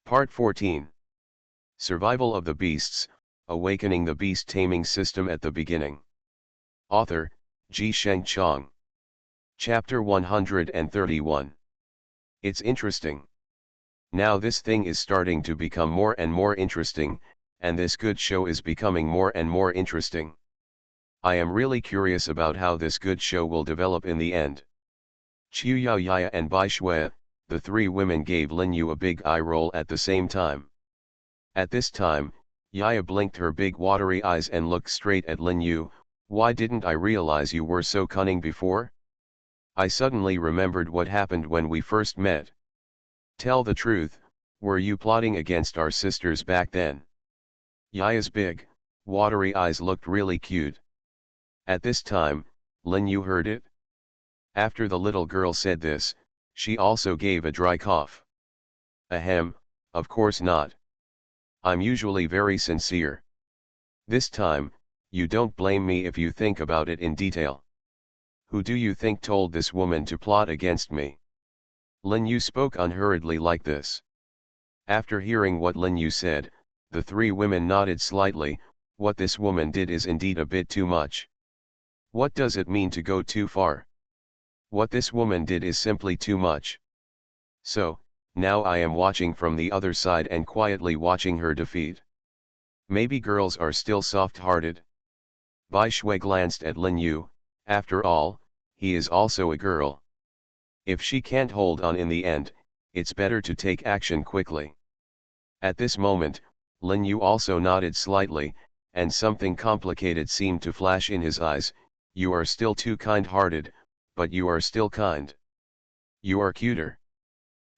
Part 14. Survival of the Beasts, Awakening the Beast Taming System at the Beginning. Author, Ji Sheng Chong. Chapter 131. It's interesting. Now this thing is starting to become more and more interesting, and this good show is becoming more and more interesting. I am really curious about how this good show will develop in the end. Qiu Yao Yaya and Bai Shui, the three women, gave Lin Yu a big eye roll at the same time. At this time, Yaya blinked her big watery eyes and looked straight at Lin Yu. Why didn't I realize you were so cunning before? I suddenly remembered what happened when we first met. Tell the truth, were you plotting against our sisters back then? Yaya's big, watery eyes looked really cute. At this time, Lin Yu heard it. After the little girl said this, she also gave a dry cough. Ahem, of course not. I'm usually very sincere. This time, you don't blame me if you think about it in detail. Who do you think told this woman to plot against me? Lin Yu spoke unhurriedly like this. After hearing what Lin Yu said, the three women nodded slightly. What this woman did is indeed a bit too much. What does it mean to go too far? What this woman did is simply too much. So, now I am watching from the other side and quietly watching her defeat. Maybe girls are still soft-hearted. Bai Shui glanced at Lin Yu. After all, he is also a girl. If she can't hold on in the end, it's better to take action quickly. At this moment, Lin Yu also nodded slightly, and something complicated seemed to flash in his eyes. You are still too kind-hearted, but you are still kind. You are cuter.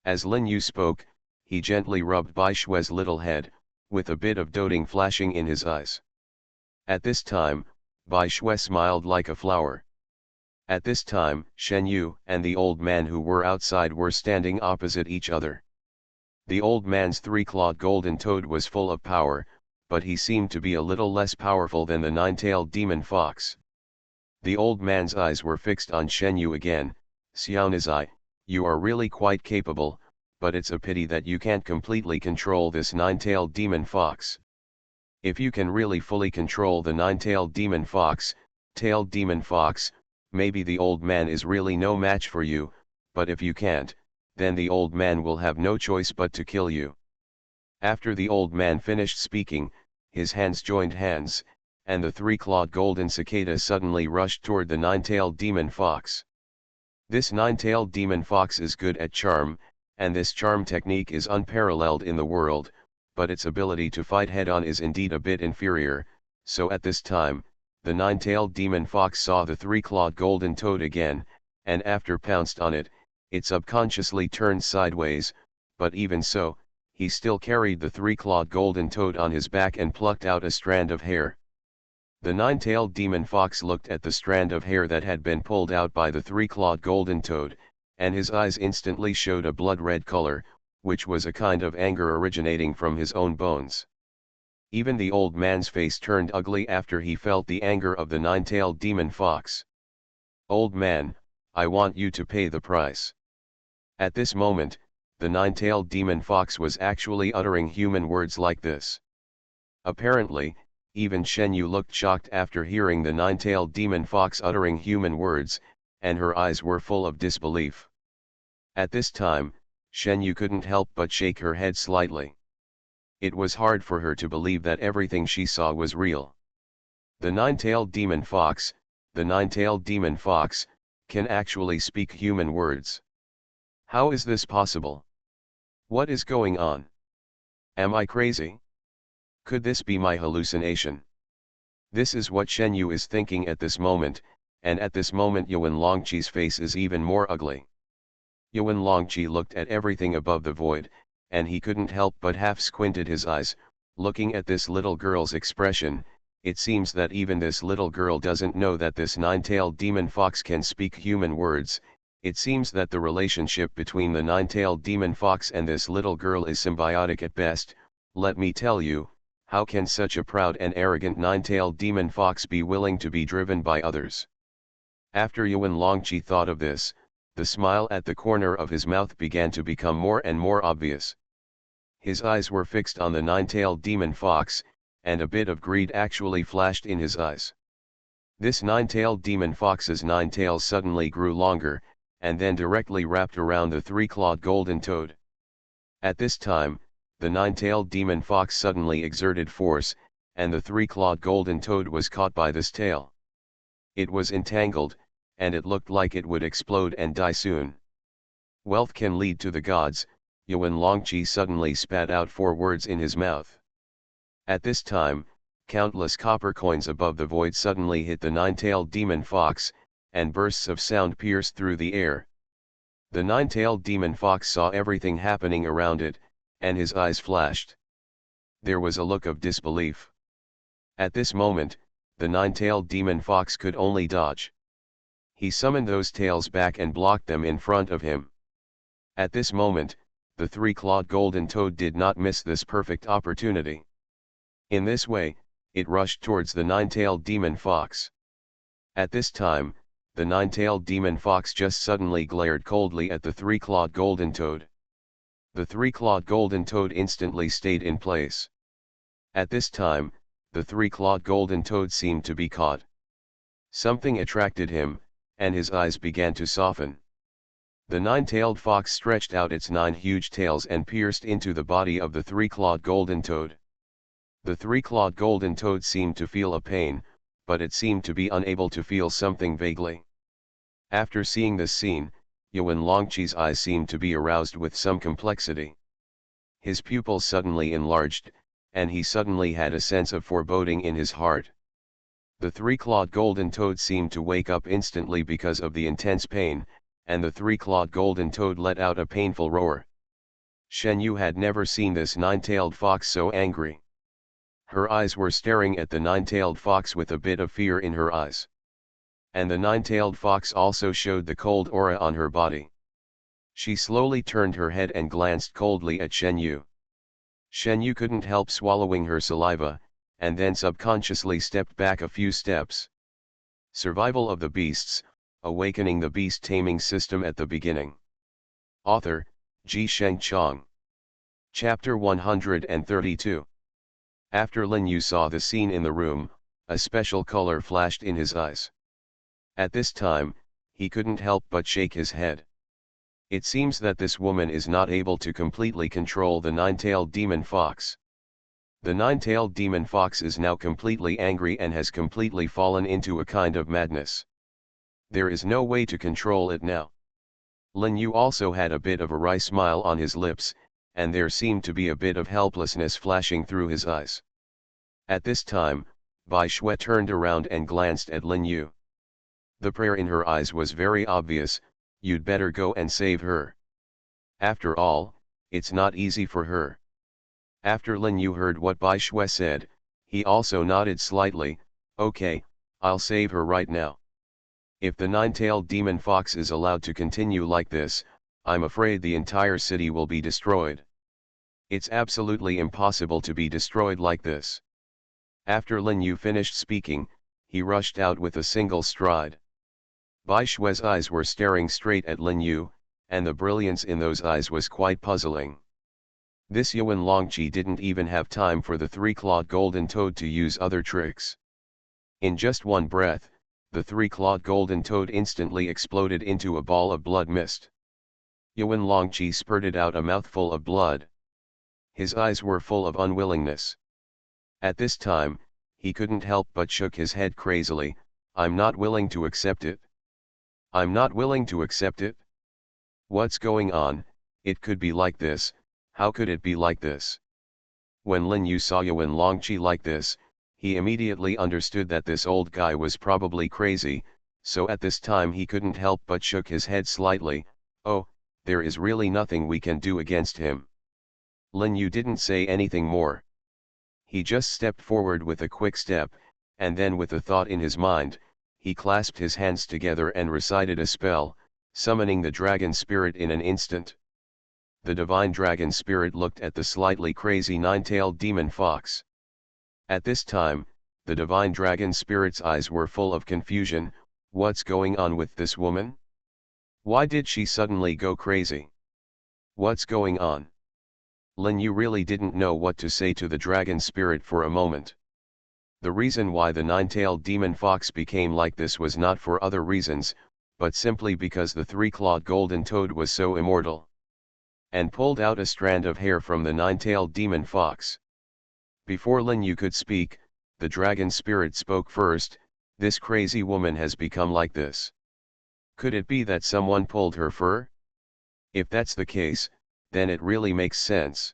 As Lin Yu spoke, he gently rubbed Bai Shui's little head, with a bit of doting flashing in his eyes. At this time, Bai Shui smiled like a flower. At this time, Shen Yu and the old man who were outside were standing opposite each other. The old man's three-clawed golden toad was full of power, but he seemed to be a little less powerful than the nine-tailed demon fox. The old man's eyes were fixed on Shen Yu again. Xiaonazai, you are really quite capable, but it's a pity that you can't completely control this nine-tailed demon fox. If you can really fully control the nine-tailed demon fox, maybe the old man is really no match for you, but if you can't, then the old man will have no choice but to kill you. After the old man finished speaking, his hands joined hands, and the three-clawed golden cicada suddenly rushed toward the nine-tailed demon fox. This nine-tailed demon fox is good at charm, and this charm technique is unparalleled in the world, but its ability to fight head-on is indeed a bit inferior. So at this time, the nine-tailed demon fox saw the three-clawed golden toad again, and after pounced on it, it subconsciously turned sideways, but even so, he still carried the three-clawed golden toad on his back and plucked out a strand of hair. The nine-tailed demon fox looked at the strand of hair that had been pulled out by the three-clawed golden toad, and his eyes instantly showed a blood-red color, which was a kind of anger originating from his own bones. Even the old man's face turned ugly after he felt the anger of the nine-tailed demon fox. Old man, I want you to pay the price. At this moment, the nine-tailed demon fox was actually uttering human words like this. Apparently, even Shen Yu looked shocked after hearing the nine-tailed demon fox uttering human words, and her eyes were full of disbelief. At this time, Shen Yu couldn't help but shake her head slightly. It was hard for her to believe that everything she saw was real. The nine-tailed demon fox, can actually speak human words. How is this possible? What is going on? Am I crazy? Could this be my hallucination? This is what Shen Yu is thinking at this moment, and at this moment Yuan Longqi's face is even more ugly. Yuan Longqi looked at everything above the void, and he couldn't help but half squinted his eyes, looking at this little girl's expression. It seems that even this little girl doesn't know that this nine-tailed demon fox can speak human words. It seems that the relationship between the nine-tailed demon fox and this little girl is symbiotic at best. Let me tell you, how can such a proud and arrogant nine-tailed demon fox be willing to be driven by others? After Yuan Longqi thought of this, the smile at the corner of his mouth began to become more and more obvious. His eyes were fixed on the nine-tailed demon fox, and a bit of greed actually flashed in his eyes. This nine-tailed demon fox's nine tails suddenly grew longer, and then directly wrapped around the three-clawed golden toad. At this time, the nine-tailed demon fox suddenly exerted force, and the three-clawed golden toad was caught by this tail. It was entangled, and it looked like it would explode and die soon. Wealth can lead to the gods, Yuan Longqi suddenly spat out 4 words in his mouth. At this time, countless copper coins above the void suddenly hit the nine-tailed demon fox, and bursts of sound pierced through the air. The nine-tailed demon fox saw everything happening around it, and his eyes flashed. There was a look of disbelief. At this moment, the nine-tailed demon fox could only dodge. He summoned those tails back and blocked them in front of him. At this moment, the three-clawed golden toad did not miss this perfect opportunity. In this way, it rushed towards the nine-tailed demon fox. At this time, the nine-tailed demon fox just suddenly glared coldly at the three-clawed golden toad. The three-clawed golden toad instantly stayed in place. At this time, the three-clawed golden toad seemed to be caught. Something attracted him, and his eyes began to soften. The nine-tailed fox stretched out its 9 huge tails and pierced into the body of the three-clawed golden toad. The three-clawed golden toad seemed to feel a pain, but it seemed to be unable to feel something vaguely. After seeing this scene, Yuan Longqi's eyes seemed to be aroused with some complexity. His pupils suddenly enlarged, and he suddenly had a sense of foreboding in his heart. The three-clawed golden toad seemed to wake up instantly because of the intense pain, and the three-clawed golden toad let out a painful roar. Shen Yu had never seen this nine-tailed fox so angry. Her eyes were staring at the nine-tailed fox with a bit of fear in her eyes. And the nine-tailed fox also showed the cold aura on her body. She slowly turned her head and glanced coldly at Shen Yu. Shen Yu couldn't help swallowing her saliva, and then subconsciously stepped back a few steps. Survival of the Beasts, Awakening the Beast Taming System at the Beginning. Author, Ji Shengchang. Chapter 132. After Lin Yu saw the scene in the room, a special color flashed in his eyes. At this time, he couldn't help but shake his head. It seems that this woman is not able to completely control the nine-tailed demon fox. The nine-tailed demon fox is now completely angry and has completely fallen into a kind of madness. There is no way to control it now. Lin Yu also had a bit of a wry smile on his lips, and there seemed to be a bit of helplessness flashing through his eyes. At this time, Bai Shui turned around and glanced at Lin Yu. The prayer in her eyes was very obvious: you'd better go and save her. After all, it's not easy for her. After Lin Yu heard what Bai Shui said, he also nodded slightly. Okay, I'll save her right now. If the nine-tailed demon fox is allowed to continue like this, I'm afraid the entire city will be destroyed. It's absolutely impossible to be destroyed like this. After Lin Yu finished speaking, he rushed out with a single stride. Bai Shui's eyes were staring straight at Lin Yu, and the brilliance in those eyes was quite puzzling. This Yuan Longqi didn't even have time for the three-clawed golden toad to use other tricks. In just one breath, the three-clawed golden toad instantly exploded into a ball of blood mist. Yuan Longqi spurted out a mouthful of blood. His eyes were full of unwillingness. At this time, he couldn't help but shook his head crazily. I'm not willing to accept it. I'm not willing to accept it. What's going on? It could be like this. How could it be like this? When Lin Yu saw Yuan Longqi like this, he immediately understood that this old guy was probably crazy, so at this time he couldn't help but shook his head slightly. Oh, there is really nothing we can do against him. Lin Yu didn't say anything more. He just stepped forward with a quick step, and then with a thought in his mind, he clasped his hands together and recited a spell, summoning the dragon spirit in an instant. The divine dragon spirit looked at the slightly crazy nine-tailed demon fox. At this time, the divine dragon spirit's eyes were full of confusion. What's going on with this woman? Why did she suddenly go crazy? What's going on? Lin Yu really didn't know what to say to the dragon spirit for a moment. The reason why the nine-tailed demon fox became like this was not for other reasons, but simply because the three-clawed golden toad was so immortal. And pulled out a strand of hair from the nine-tailed demon fox. Before Lin Yu could speak, the dragon spirit spoke first. This crazy woman has become like this. Could it be that someone pulled her fur? If that's the case, then it really makes sense.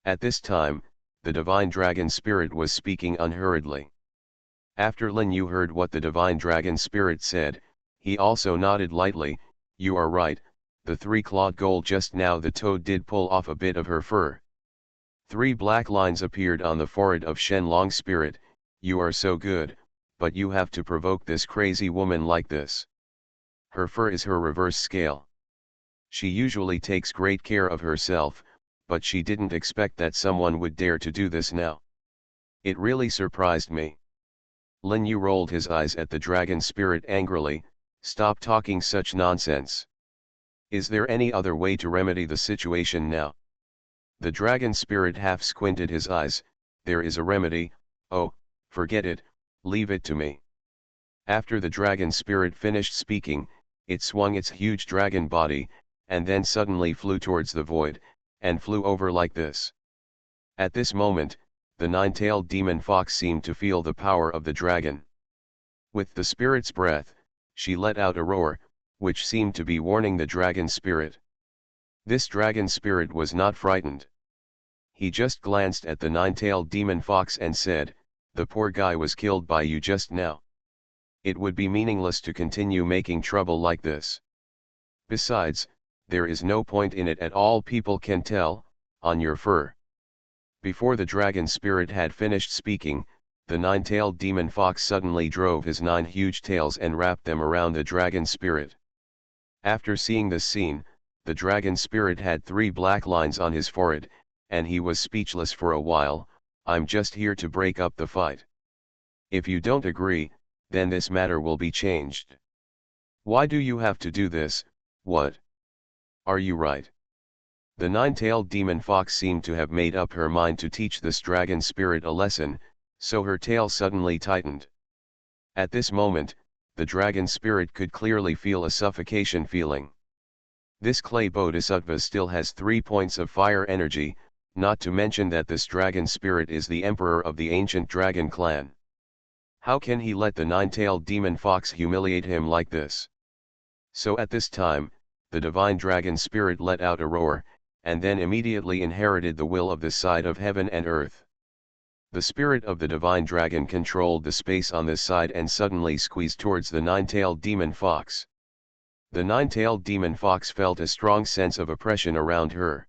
At this time, the divine dragon spirit was speaking unhurriedly. After Lin Yu heard what the divine dragon spirit said, he also nodded lightly. You are right, the three-clawed gold just now the toad did pull off a bit of her fur. 3 black lines appeared on the forehead of Shenlong spirit. You are so good, but you have to provoke this crazy woman like this. Her fur is her reverse scale. She usually takes great care of herself, but she didn't expect that someone would dare to do this now. It really surprised me. Lin Yu rolled his eyes at the dragon spirit angrily. Stop talking such nonsense. Is there any other way to remedy the situation now? The dragon spirit half squinted his eyes. There is a remedy. Oh, forget it, leave it to me. After the dragon spirit finished speaking, it swung its huge dragon body, and then suddenly flew towards the void, and flew over like this. At this moment, the nine-tailed demon fox seemed to feel the power of the dragon. With the spirit's breath, she let out a roar, which seemed to be warning the dragon spirit. This dragon spirit was not frightened. He just glanced at the nine-tailed demon fox and said, "The poor guy was killed by you just now. It would be meaningless to continue making trouble like this. Besides, there is no point in it at all. People can tell, on your fur." Before the dragon spirit had finished speaking, the nine-tailed demon fox suddenly drove his 9 huge tails and wrapped them around the dragon spirit. After seeing this scene, the dragon spirit had 3 black lines on his forehead, and he was speechless for a while. I'm just here to break up the fight. If you don't agree, then this matter will be changed. Why do you have to do this? What? Are you right? The nine-tailed demon fox seemed to have made up her mind to teach this dragon spirit a lesson, so her tail suddenly tightened. At this moment, the dragon spirit could clearly feel a suffocation feeling. This clay bodhisattva still has 3 points of fire energy, not to mention that this dragon spirit is the emperor of the ancient dragon clan. How can he let the nine-tailed demon fox humiliate him like this? So at this time, the divine dragon spirit let out a roar, and then immediately inherited the will of this side of heaven and earth. The spirit of the divine dragon controlled the space on this side and suddenly squeezed towards the nine-tailed demon fox. The nine-tailed demon fox felt a strong sense of oppression around her.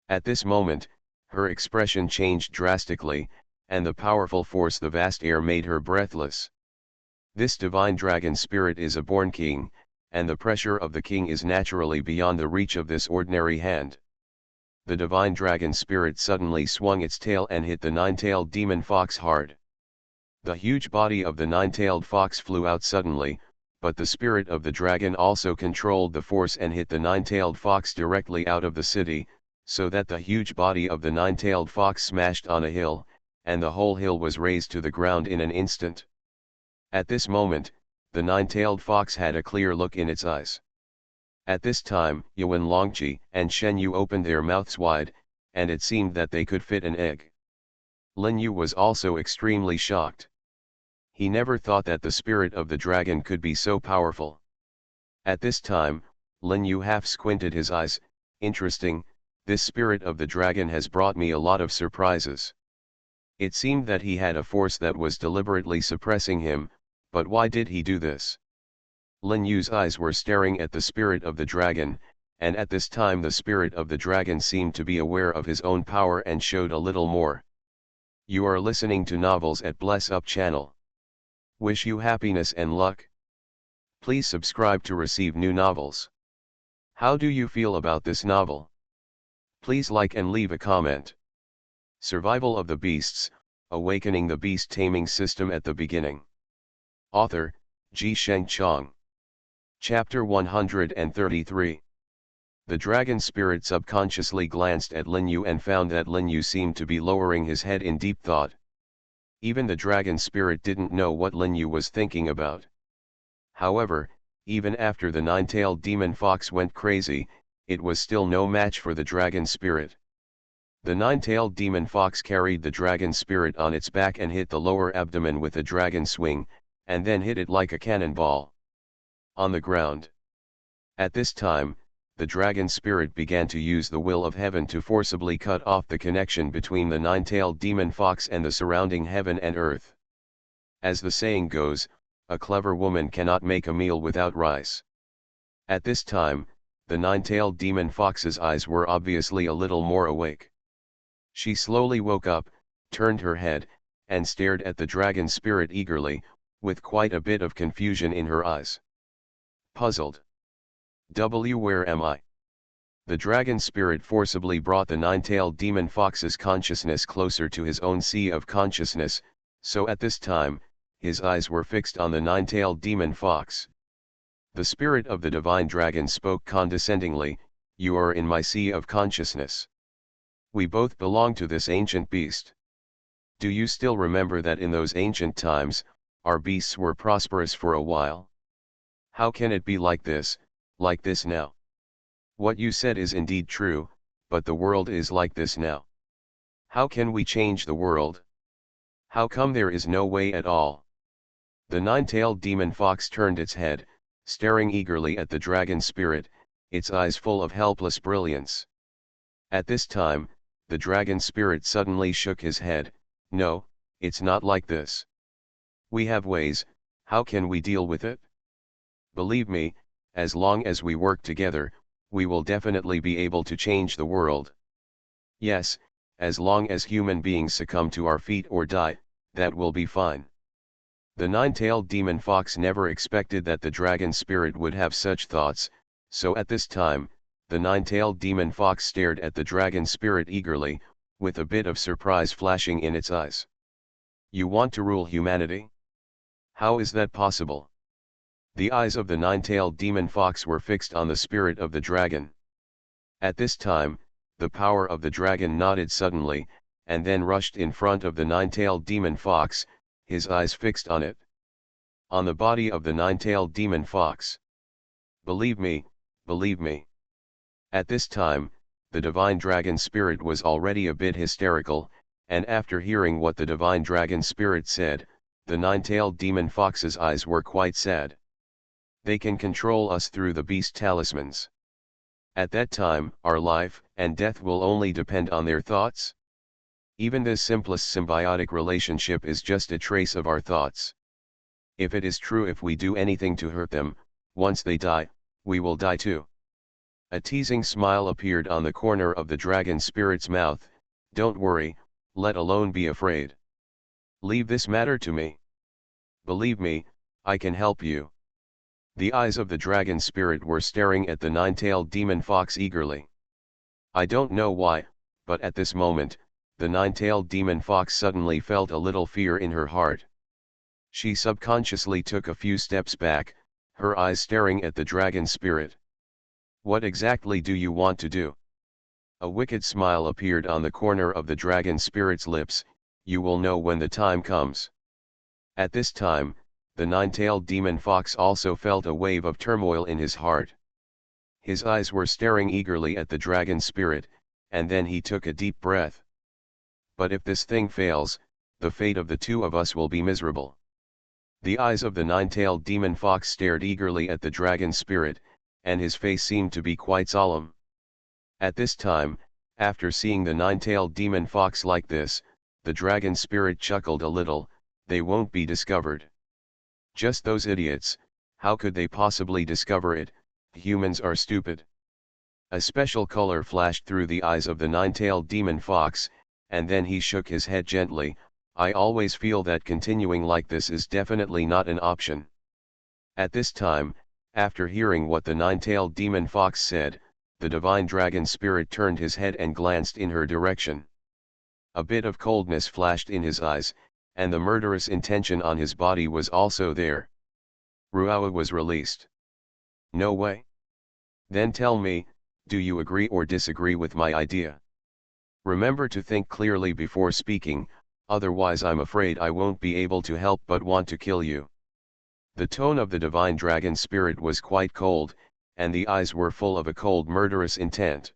At this moment, her expression changed drastically, and the powerful force the vast air made her breathless. This divine dragon spirit is a born king, and the pressure of the king is naturally beyond the reach of this ordinary hand. The divine dragon spirit suddenly swung its tail and hit the nine-tailed demon fox hard. The huge body of the nine-tailed fox flew out suddenly, but the spirit of the dragon also controlled the force and hit the nine-tailed fox directly out of the city, so that the huge body of the nine-tailed fox smashed on a hill, and the whole hill was razed to the ground in an instant. At this moment, the nine-tailed fox had a clear look in its eyes. At this time, Yuan Longqi and Shen Yu opened their mouths wide, and it seemed that they could fit an egg. Lin Yu was also extremely shocked. He never thought that the spirit of the dragon could be so powerful. At this time, Lin Yu half squinted his eyes. Interesting, this spirit of the dragon has brought me a lot of surprises. It seemed that he had a force that was deliberately suppressing him, but why did he do this? Lin Yu's eyes were staring at the spirit of the dragon, and at this time the spirit of the dragon seemed to be aware of his own power and showed a little more. You are listening to Novels at Bless Up channel. Wish you happiness and luck. Please subscribe to receive new novels. How do you feel about this novel? Please like and leave a comment. Survival of the Beasts, Awakening the Beast Taming System at the Beginning. Author, Ji Sheng Chong. Chapter 133. The dragon spirit subconsciously glanced at Lin Yu and found that Lin Yu seemed to be lowering his head in deep thought. Even the dragon spirit didn't know what Lin Yu was thinking about. However, even after the nine-tailed demon fox went crazy, it was still no match for the dragon spirit. The nine-tailed demon fox carried the dragon spirit on its back and hit the lower abdomen with a dragon swing, and then hit it like a cannonball on the ground. At this time, the dragon spirit began to use the will of heaven to forcibly cut off the connection between the nine-tailed demon fox and the surrounding heaven and earth. As the saying goes, a clever woman cannot make a meal without rice. At this time, the nine-tailed demon fox's eyes were obviously a little more awake. She slowly woke up, turned her head, and stared at the dragon spirit eagerly, with quite a bit of confusion in her eyes. Puzzled. Where am I? The dragon spirit forcibly brought the nine-tailed demon fox's consciousness closer to his own sea of consciousness, so at this time, his eyes were fixed on the nine-tailed demon fox. The spirit of the divine dragon spoke condescendingly, "You are in my sea of consciousness. We both belong to this ancient beast. Do you still remember that in those ancient times, our beasts were prosperous for a while? How can it be like this now? What you said is indeed true, but the world is like this now. How can we change the world? How come there is no way at all?" The nine-tailed demon fox turned its head, staring eagerly at the dragon spirit, its eyes full of helpless brilliance. At this time, the dragon spirit suddenly shook his head. "No, it's not like this. We have ways. How can we deal with it? Believe me, as long as we work together, we will definitely be able to change the world. Yes, as long as human beings succumb to our feet or die, that will be fine." The nine-tailed demon fox never expected that the dragon spirit would have such thoughts, so at this time, the nine-tailed demon fox stared at the dragon spirit eagerly, with a bit of surprise flashing in its eyes. "You want to rule humanity? How is that possible?" The eyes of the nine-tailed demon fox were fixed on the spirit of the dragon. At this time, the power of the dragon nodded suddenly, and then rushed in front of the nine-tailed demon fox, his eyes fixed on it. On the body of the nine-tailed demon fox. Believe me. At this time, the divine dragon spirit was already a bit hysterical, and after hearing what the divine dragon spirit said, the nine-tailed demon fox's eyes were quite sad. They can control us through the beast talismans. At that time, our life and death will only depend on their thoughts. Even this simplest symbiotic relationship is just a trace of our thoughts. If it is true, if we do anything to hurt them, once they die, we will die too. A teasing smile appeared on the corner of the dragon spirit's mouth. "Don't worry, let alone be afraid. Leave this matter to me. Believe me, I can help you." The eyes of the dragon spirit were staring at the nine-tailed demon fox eagerly. I don't know why, but at this moment, the nine-tailed demon fox suddenly felt a little fear in her heart. She subconsciously took a few steps back, her eyes staring at the dragon spirit. "What exactly do you want to do?" A wicked smile appeared on the corner of the dragon spirit's lips. "You will know when the time comes." At this time, the nine-tailed demon fox also felt a wave of turmoil in his heart. His eyes were staring eagerly at the dragon spirit, and then he took a deep breath. "But if this thing fails, the fate of the two of us will be miserable." The eyes of the nine-tailed demon fox stared eagerly at the dragon spirit, and his face seemed to be quite solemn. At this time, after seeing the nine-tailed demon fox like this, the dragon spirit chuckled a little. "They won't be discovered. Just those idiots, how could they possibly discover it? Humans are stupid." A special color flashed through the eyes of the nine-tailed demon fox, and then he shook his head gently. "I always feel that continuing like this is definitely not an option." At this time, after hearing what the nine-tailed demon fox said, the divine dragon spirit turned his head and glanced in her direction. A bit of coldness flashed in his eyes, and the murderous intention on his body was also there. Ruawa was released. "No way. Then tell me, Do you agree or disagree with my idea? Remember to think clearly before speaking, otherwise I'm afraid I won't be able to help but want to kill you. The tone of the divine dragon spirit was quite cold, and the eyes were full of a cold murderous intent.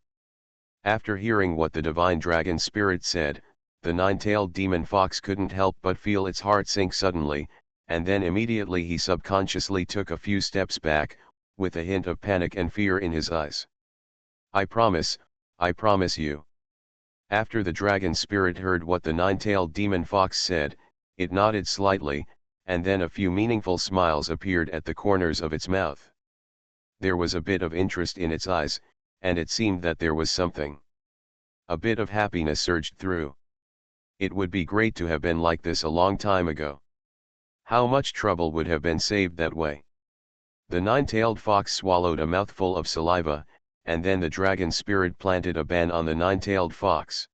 After hearing what the divine dragon spirit said, the nine-tailed demon fox couldn't help but feel its heart sink suddenly, and then immediately he subconsciously took a few steps back, with a hint of panic and fear in his eyes. I promise you. After the dragon spirit heard what the nine-tailed demon fox said, it nodded slightly, and then a few meaningful smiles appeared at the corners of its mouth. There was a bit of interest in its eyes, and it seemed that there was something. A bit of happiness surged through. It would be great to have been like this a long time ago. How much trouble would have been saved that way? The nine-tailed fox swallowed a mouthful of saliva, and then the dragon spirit planted a ban on the nine-tailed fox.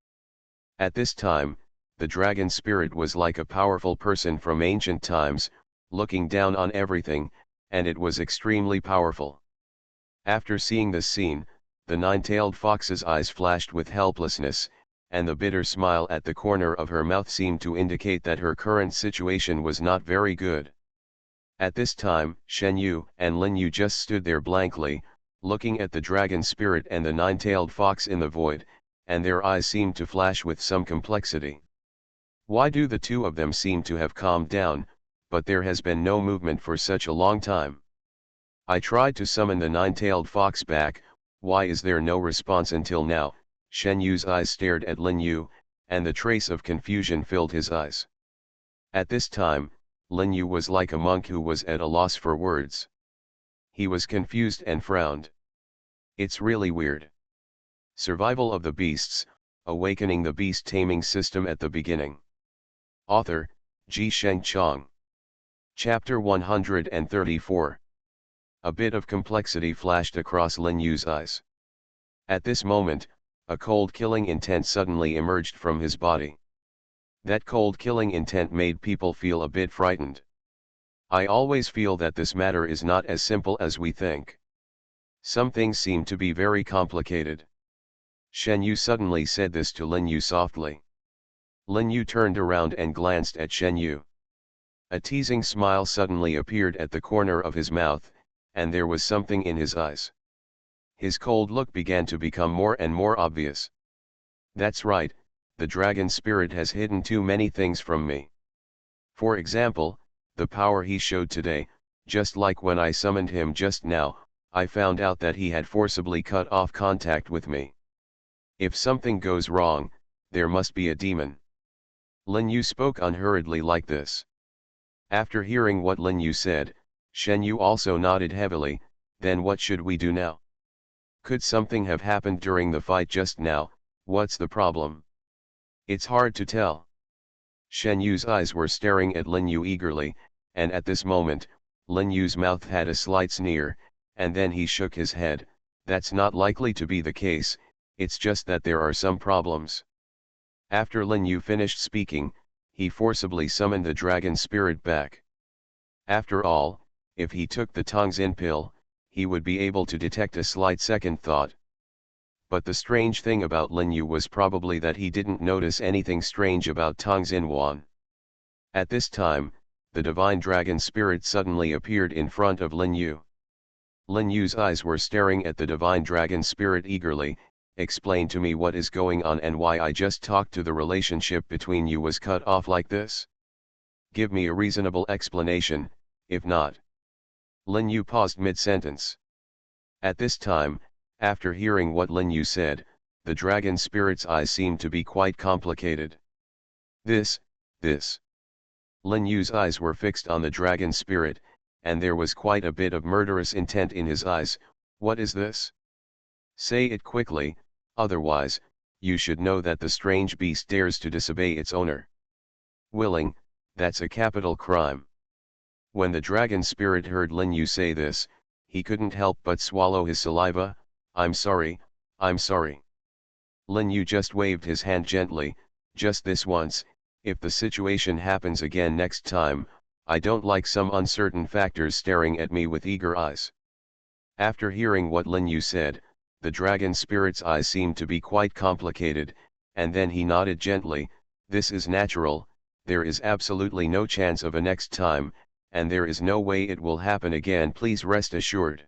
At this time, the dragon spirit was like a powerful person from ancient times, looking down on everything, and it was extremely powerful. After seeing this scene, the nine-tailed fox's eyes flashed with helplessness, and the bitter smile at the corner of her mouth seemed to indicate that her current situation was not very good. At this time, Shen Yu and Lin Yu just stood there blankly, looking at the dragon spirit and the nine-tailed fox in the void, and their eyes seemed to flash with some complexity. Why do the two of them seem to have calmed down, but there has been no movement for such a long time? I tried to summon the nine-tailed fox back, why is there no response until now? Shen Yu's eyes stared at Lin Yu, and the trace of confusion filled his eyes. At this time, Lin Yu was like a monk who was at a loss for words. He was confused and frowned. It's really weird. Survival of the Beasts, Awakening the Beast Taming System at the Beginning. Author, Ji Sheng Chong. Chapter 134. A bit of complexity flashed across Lin Yu's eyes. At this moment, a cold killing intent suddenly emerged from his body. That cold killing intent made people feel a bit frightened. I always feel that this matter is not as simple as we think. Some things seem to be very complicated. Shen Yu suddenly said this to Lin Yu softly. Lin Yu turned around and glanced at Shen Yu. A teasing smile suddenly appeared at the corner of his mouth, and there was something in his eyes. His cold look began to become more and more obvious. That's right, the dragon spirit has hidden too many things from me. For example, the power he showed today, just like when I summoned him just now, I found out that he had forcibly cut off contact with me. If something goes wrong, there must be a demon. Lin Yu spoke unhurriedly like this. After hearing what Lin Yu said, Shen Yu also nodded heavily. Then what should we do now? Could something have happened during the fight just now? What's the problem? It's hard to tell. Shen Yu's eyes were staring at Lin Yu eagerly, and at this moment, Lin Yu's mouth had a slight sneer, and then he shook his head. That's not likely to be the case, it's just that there are some problems. After Lin Yu finished speaking, he forcibly summoned the dragon spirit back. After all, if he took the Tongxin pill, he would be able to detect a slight second thought. But the strange thing about Lin Yu was probably that he didn't notice anything strange about Tongxin Wan. At this time, the divine dragon spirit suddenly appeared in front of Lin Yu. Lin Yu's eyes were staring at the divine dragon spirit eagerly. Explain to me what is going on and why I just talked to the relationship between you was cut off like this. Give me a reasonable explanation, if not. Lin Yu paused mid-sentence. At this time, after hearing what Lin Yu said, the dragon spirit's eyes seemed to be quite complicated. This. Lin Yu's eyes were fixed on the dragon spirit, and there was quite a bit of murderous intent in his eyes. What is this? Say it quickly, otherwise, you should know that the strange beast dares to disobey its owner. Willing, that's a capital crime. When the dragon spirit heard Lin Yu say this, he couldn't help but swallow his saliva. I'm sorry. Lin Yu just waved his hand gently. Just this once, if the situation happens again next time, I don't like some uncertain factors staring at me with eager eyes. After hearing what Lin Yu said, the dragon spirit's eyes seemed to be quite complicated, and then he nodded gently, "This is natural, there is absolutely no chance of a next time, and there is no way it will happen again, please rest assured."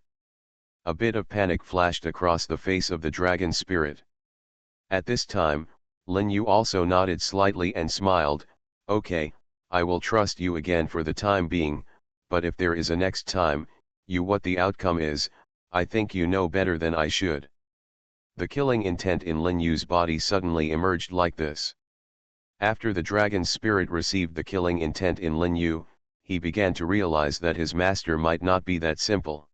A bit of panic flashed across the face of the dragon spirit. At this time, Lin Yu also nodded slightly and smiled, "Okay, I will trust you again for the time being, but if there is a next time, what the outcome is, I think you know better than I should." The killing intent in Lin Yu's body suddenly emerged like this. After the dragon spirit received the killing intent in Lin Yu, he began to realize that his master might not be that simple.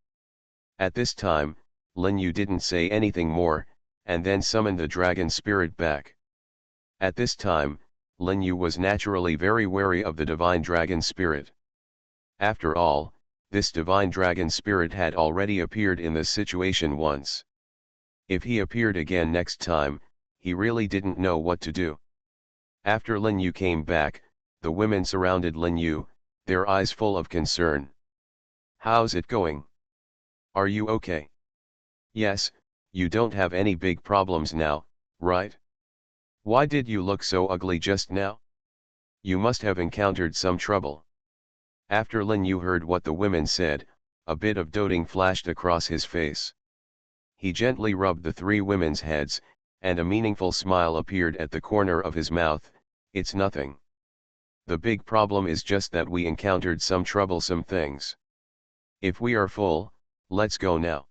At this time, Lin Yu didn't say anything more, and then summoned the dragon spirit back. At this time, Lin Yu was naturally very wary of the divine dragon spirit. After all, this divine dragon spirit had already appeared in this situation once. If he appeared again next time, he really didn't know what to do. After Lin Yu came back, the women surrounded Lin Yu, their eyes full of concern. "How's it going? Are you okay? Yes, you don't have any big problems now, right? Why did you look so ugly just now? You must have encountered some trouble." After Lin Yu heard what the women said, a bit of doting flashed across his face. He gently rubbed the three women's heads, and a meaningful smile appeared at the corner of his mouth. "It's nothing. The big problem is just that we encountered some troublesome things. If we are full, let's go now."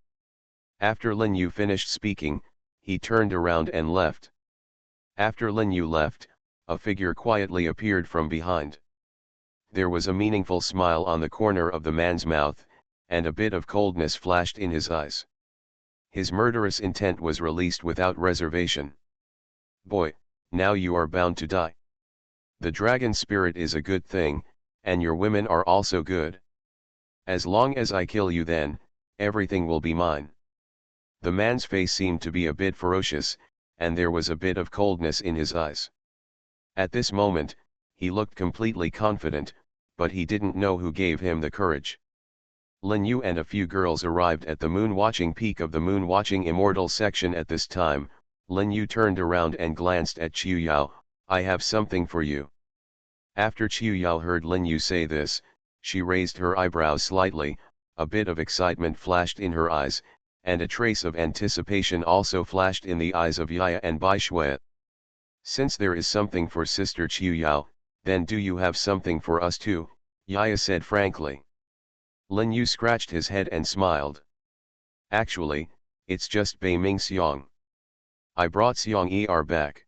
After Lin Yu finished speaking, he turned around and left. After Lin Yu left, a figure quietly appeared from behind. There was a meaningful smile on the corner of the man's mouth, and a bit of coldness flashed in his eyes. His murderous intent was released without reservation. "Boy, now you are bound to die. The dragon spirit is a good thing, and your women are also good. As long as I kill you, then everything will be mine." The man's face seemed to be a bit ferocious, and there was a bit of coldness in his eyes. At this moment, he looked completely confident, but he didn't know who gave him the courage. Lin Yu and a few girls arrived at the moon-watching peak of the moon-watching immortal section. At this time, Lin Yu turned around and glanced at Qiu Yao. "I have something for you." After Qiu Yao heard Lin Yu say this, she raised her eyebrows slightly, a bit of excitement flashed in her eyes, and a trace of anticipation also flashed in the eyes of Yaya and Bai Shui. "Since there is something for Sister Qiu Yao, then do you have something for us too?" Yaya said frankly. Lin Yu scratched his head and smiled. "Actually, it's just Bei Ming Xiang. I brought Xiang Er back."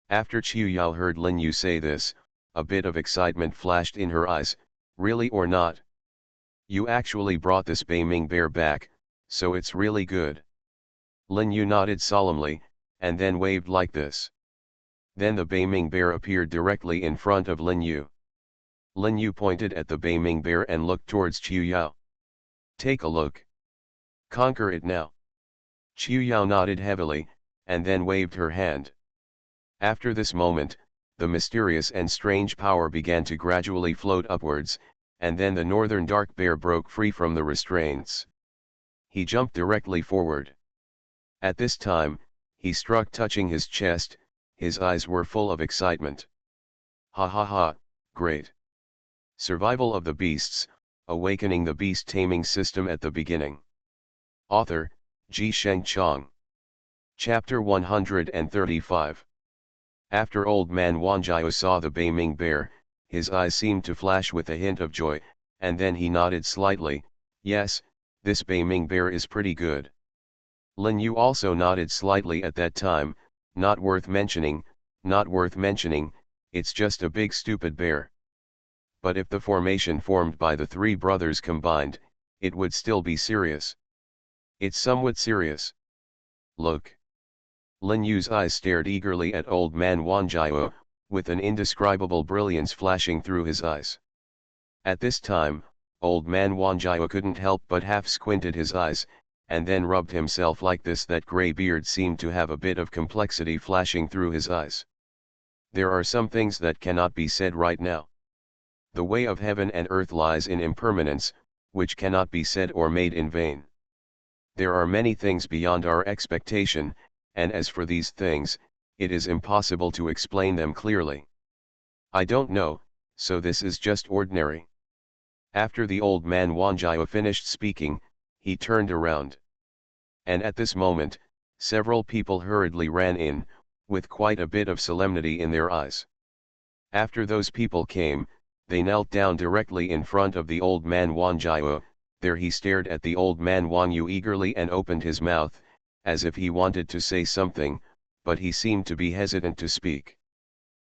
After Qiu Yao heard Lin Yu say this, a bit of excitement flashed in her eyes. "Really or not? You actually brought this Bei Ming bear back, so it's really good." Lin Yu nodded solemnly, and then waved like this. Then the Bei Ming bear appeared directly in front of Lin Yu. Lin Yu pointed at the Bei Ming bear and looked towards Qiu Yao. "Take a look. Conquer it now." Qiu Yao nodded heavily, and then waved her hand. After this moment, the mysterious and strange power began to gradually float upwards, and then the northern dark bear broke free from the restraints. He jumped directly forward. At this time, he struck touching his chest, his eyes were full of excitement. "Ha ha ha, great! Survival of the Beasts, Awakening the Beast Taming System at the Beginning." Author, Ji Sheng Chang. Chapter 135. After Old Man Wanjiao saw the Bei Ming bear, his eyes seemed to flash with a hint of joy, and then he nodded slightly. "Yes, this Bei Ming bear is pretty good." Lin Yu also nodded slightly at that time. Not worth mentioning, it's just a big stupid bear." But if the formation formed by the three brothers combined, it would still be serious. "It's somewhat serious. Look." Lin Yu's eyes stared eagerly at Old Man Wanjiao, with an indescribable brilliance flashing through his eyes. At this time, Old Man Wanjiao couldn't help but half squinted his eyes, and then rubbed himself like this. That grey beard seemed to have a bit of complexity flashing through his eyes. "There are some things that cannot be said right now. The way of heaven and earth lies in impermanence, which cannot be said or made in vain. There are many things beyond our expectation, and as for these things, it is impossible to explain them clearly. I don't know, so this is just ordinary. After the old man Wanjiao finished speaking, he turned around. And at this moment, several people hurriedly ran in, with quite a bit of solemnity in their eyes. After those people came, they knelt down directly in front of the old man Wanjiao. There he stared at the old man Wanyu eagerly and opened his mouth, as if he wanted to say something, but he seemed to be hesitant to speak.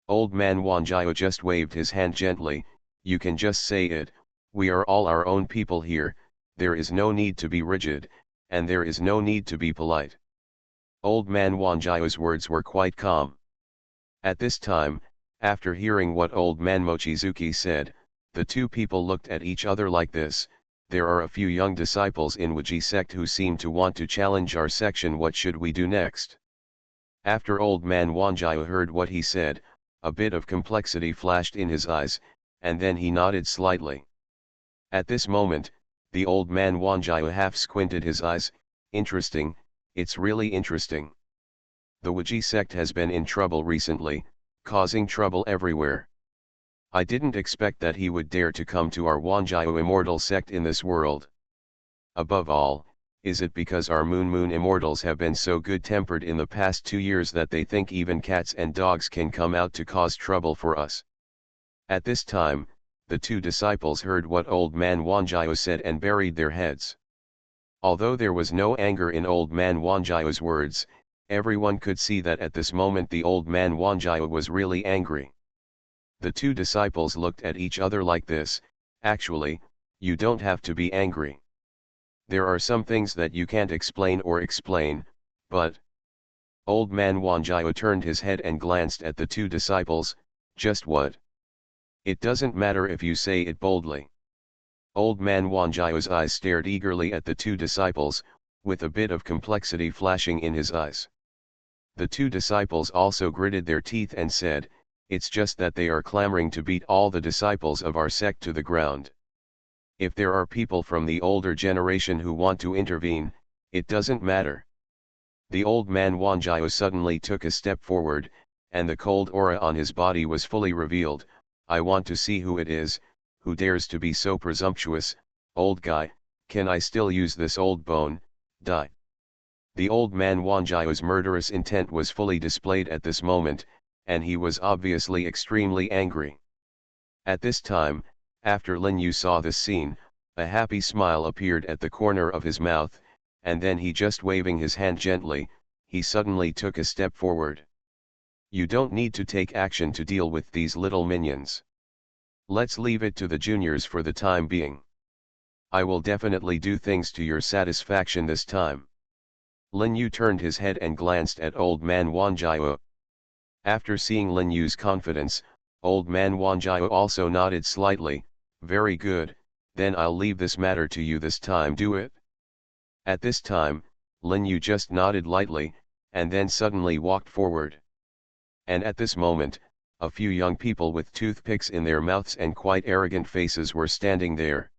Old man Wanjiao just waved his hand gently. You can just say it, we are all our own people here, there is no need to be rigid, and there is no need to be polite. Old man Wanjiao's words were quite calm. At this time, after hearing what old man Mochizuki said, the two people looked at each other like this. There are a few young disciples in Wuji sect who seem to want to challenge our section. What should we do next? After old man Wanjiao heard what he said, a bit of complexity flashed in his eyes, and then he nodded slightly. At this moment, the old man Wanjiao half squinted his eyes. Interesting, it's really interesting. The Wuji sect has been in trouble recently, causing trouble everywhere. I didn't expect that he would dare to come to our Wanjiao immortal sect in this world. Above all, is it because our Moon immortals have been so good-tempered in the past 2 years that they think even cats and dogs can come out to cause trouble for us? At this time, the two disciples heard what old man Wanjiao said and buried their heads. Although there was no anger in old man Wanjiao's words, everyone could see that at this moment the old man Wanjiao was really angry. The two disciples looked at each other like this. Actually, you don't have to be angry. There are some things that you can't explain, but... Old man Wanjiao turned his head and glanced at the two disciples. Just what? It doesn't matter if you say it boldly. Old man Wanjiao's eyes stared eagerly at the two disciples, with a bit of complexity flashing in his eyes. The two disciples also gritted their teeth and said, it's just that they are clamoring to beat all the disciples of our sect to the ground. If there are people from the older generation who want to intervene, it doesn't matter. The old man Wanjiao suddenly took a step forward, and the cold aura on his body was fully revealed. I want to see who it is, who dares to be so presumptuous. Old guy, can I still use this old bone? Die. The old man Wanjiao's murderous intent was fully displayed at this moment, and he was obviously extremely angry. At this time, after Lin Yu saw this scene, a happy smile appeared at the corner of his mouth, and then he just waving his hand gently, he suddenly took a step forward. You don't need to take action to deal with these little minions. Let's leave it to the juniors for the time being. I will definitely do things to your satisfaction this time. Lin Yu turned his head and glanced at old man Wanjiao. After seeing Lin Yu's confidence, old man Wanjiao also nodded slightly. Very good, then I'll leave this matter to you this time. Do it. At this time, Lin Yu just nodded lightly, and then suddenly walked forward. And at this moment, a few young people with toothpicks in their mouths and quite arrogant faces were standing there.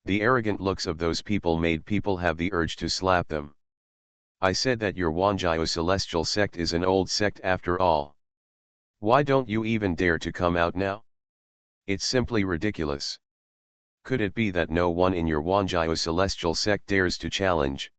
The arrogant looks of those people made people have the urge to slap them. I said that your Wanjiao celestial sect is an old sect after all. Why don't you even dare to come out now? It's simply ridiculous. Could it be that no one in your Wanjiao celestial sect dares to challenge?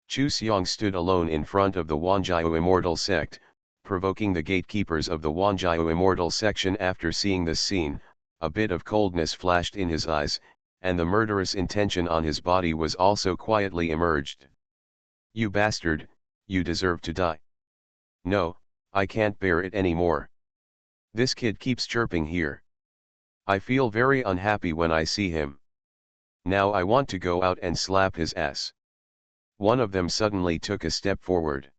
Chu Xiong stood alone in front of the Wanjiao immortal sect, provoking the gatekeepers of the Wanjiao immortal section. After seeing this scene, a bit of coldness flashed in his eyes, and the murderous intention on his body was also quietly emerged. You bastard, you deserve to die. No, I can't bear it anymore. This kid keeps chirping here. I feel very unhappy when I see him. Now I want to go out and slap his ass. One of them suddenly took a step forward.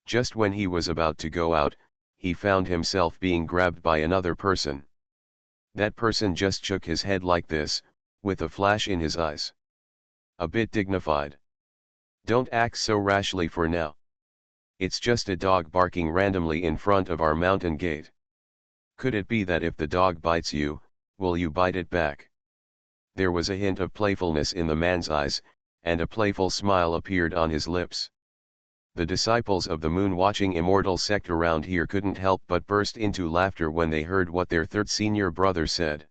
Just when he was about to go out, he found himself being grabbed by another person. That person just shook his head like this, with a flash in his eyes. A bit dignified. Don't act so rashly for now. It's just a dog barking randomly in front of our mountain gate. Could it be that if the dog bites you, will you bite it back? There was a hint of playfulness in the man's eyes, and a playful smile appeared on his lips. The disciples of the moon-watching immortal sect around here couldn't help but burst into laughter when they heard what their third senior brother said.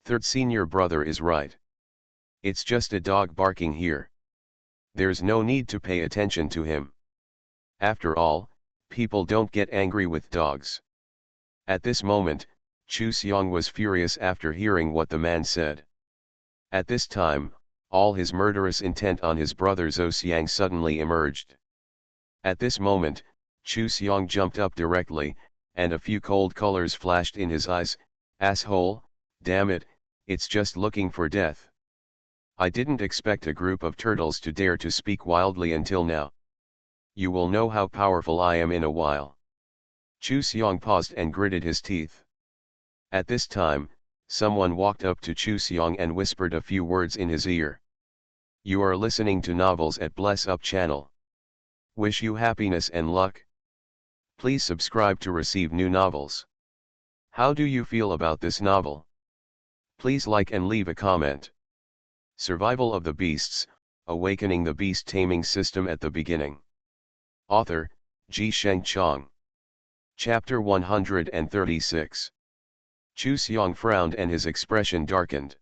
Third senior brother is right. It's just a dog barking here. There's no need to pay attention to him. After all, people don't get angry with dogs. At this moment, Chu Xiong was furious after hearing what the man said. At this time, all his murderous intent on his brother Zhou Xiang suddenly emerged. At this moment, Chu Xiong jumped up directly, and a few cold colors flashed in his eyes. Asshole, damn it, it's just looking for death. I didn't expect a group of turtles to dare to speak wildly until now. You will know how powerful I am in a while. Chu Xiong paused and gritted his teeth. At this time, someone walked up to Chu Xiong and whispered a few words in his ear. You are listening to Novels at Bless Up channel. Wish you happiness and luck. Please subscribe to receive new novels. How do you feel about this novel? Please like and leave a comment. Survival of the Beasts, Awakening the Beast Taming System at the Beginning. Author, Ji Sheng Chong. Chapter 136. Chu Xiong frowned and his expression darkened.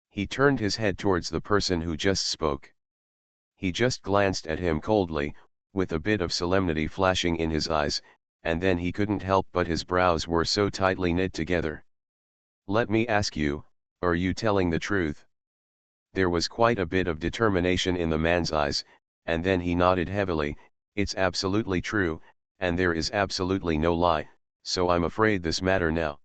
He turned his head towards the person who just spoke. He just glanced at him coldly, with a bit of solemnity flashing in his eyes, and then he couldn't help but his brows were so tightly knit together. Let me ask you, are you telling the truth? There was quite a bit of determination in the man's eyes, and then he nodded heavily. It's absolutely true, and there is absolutely no lie, so I'm afraid this matter now.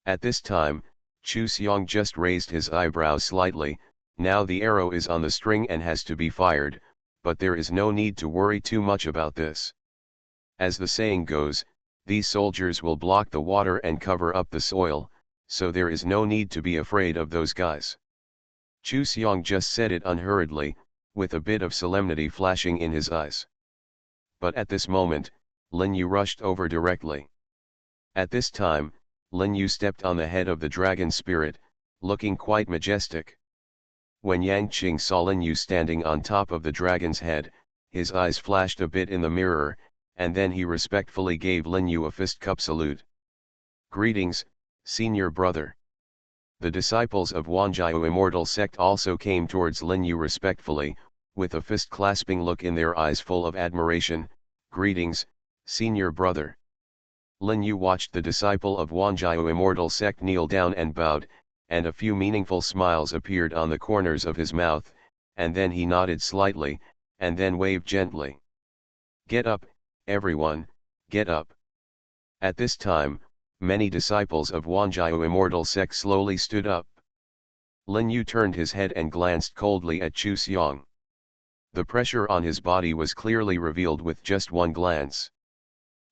At this time, Chu Xiong just raised his eyebrows slightly. Now the arrow is on the string and has to be fired, but there is no need to worry too much about this. As the saying goes, these soldiers will block the water and cover up the soil, so there is no need to be afraid of those guys. Chu Xiong just said it unhurriedly, with a bit of solemnity flashing in his eyes. But at this moment, Lin Yu rushed over directly. At this time, Lin Yu stepped on the head of the dragon spirit, looking quite majestic. When Yang Qing saw Lin Yu standing on top of the dragon's head, his eyes flashed a bit in the mirror, and then he respectfully gave Lin Yu a fist cup salute. Greetings, senior brother. The disciples of Wanjiao Immortal Sect also came towards Lin Yu respectfully, with a fist-clasping look in their eyes full of admiration. Greetings, senior brother. Lin Yu watched the disciple of Wanjiao Immortal Sect kneel down and bowed, and a few meaningful smiles appeared on the corners of his mouth, and then he nodded slightly, and then waved gently. Get up, everyone, get up. At this time, many disciples of Wanjiao Immortal Sect slowly stood up. Lin Yu turned his head and glanced coldly at Chu Xiong. The pressure on his body was clearly revealed with just one glance.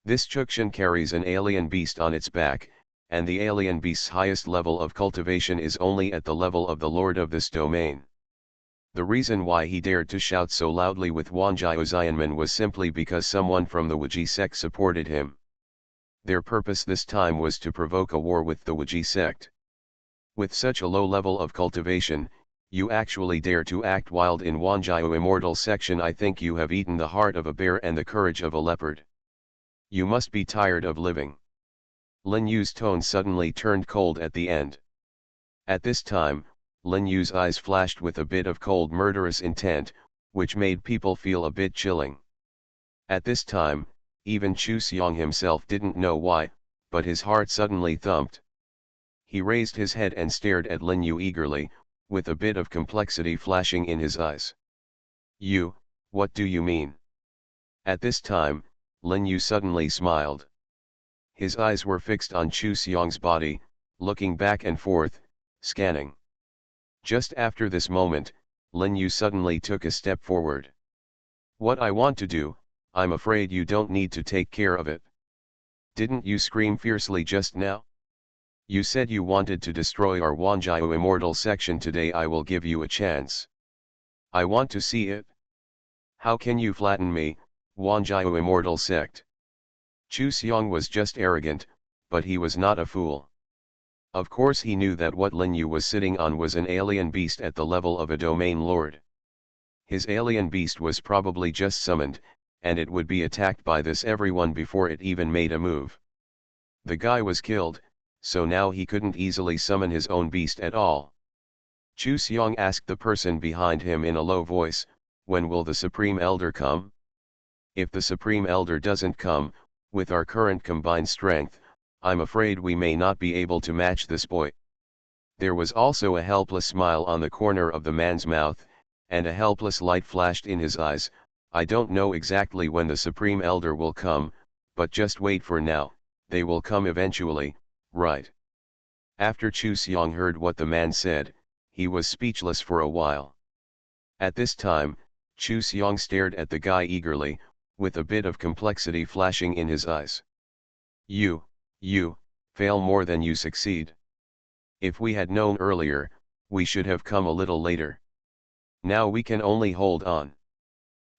This Chukshan carries an alien beast on its back, and the alien beast's highest level of cultivation is only at the level of the lord of this domain. The reason why he dared to shout so loudly with Wanjiao Xianmen was simply because someone from the Wuji sect supported him. Their purpose this time was to provoke a war with the Wuji sect. With such a low level of cultivation, you actually dare to act wild in Wanjiao Immortal Section. I think you have eaten the heart of a bear and the courage of a leopard. You must be tired of living. Lin Yu's tone suddenly turned cold at the end. At this time, Lin Yu's eyes flashed with a bit of cold murderous intent, which made people feel a bit chilling. At this time, even Chu Xiong himself didn't know why, but his heart suddenly thumped. He raised his head and stared at Lin Yu eagerly, with a bit of complexity flashing in his eyes. You, what do you mean? At this time, Lin Yu suddenly smiled. His eyes were fixed on Chu Xiong's body, looking back and forth, scanning. Just after this moment, Lin Yu suddenly took a step forward. What I want to do, I'm afraid you don't need to take care of it. Didn't you scream fiercely just now? You said you wanted to destroy our Wanjiao Immortal Section. Today I will give you a chance. I want to see it. How can you flatten me, Wanjiao Immortal Sect? Chu Xiong was just arrogant, but he was not a fool. Of course he knew that what Lin Yu was sitting on was an alien beast at the level of a domain lord. His alien beast was probably just summoned, and it would be attacked by this everyone before it even made a move. The guy was killed, so now he couldn't easily summon his own beast at all. Chu Xiong asked the person behind him in a low voice, "When will the Supreme Elder come? If the Supreme Elder doesn't come, with our current combined strength, I'm afraid we may not be able to match this boy." There was also a helpless smile on the corner of the man's mouth, and a helpless light flashed in his eyes. "I don't know exactly when the Supreme Elder will come, but just wait for now, they will come eventually, right?" After Chu Xiong heard what the man said, he was speechless for a while. At this time, Chu Xiong stared at the guy eagerly, with a bit of complexity flashing in his eyes. You fail more than you succeed. If we had known earlier, we should have come a little later. Now we can only hold on."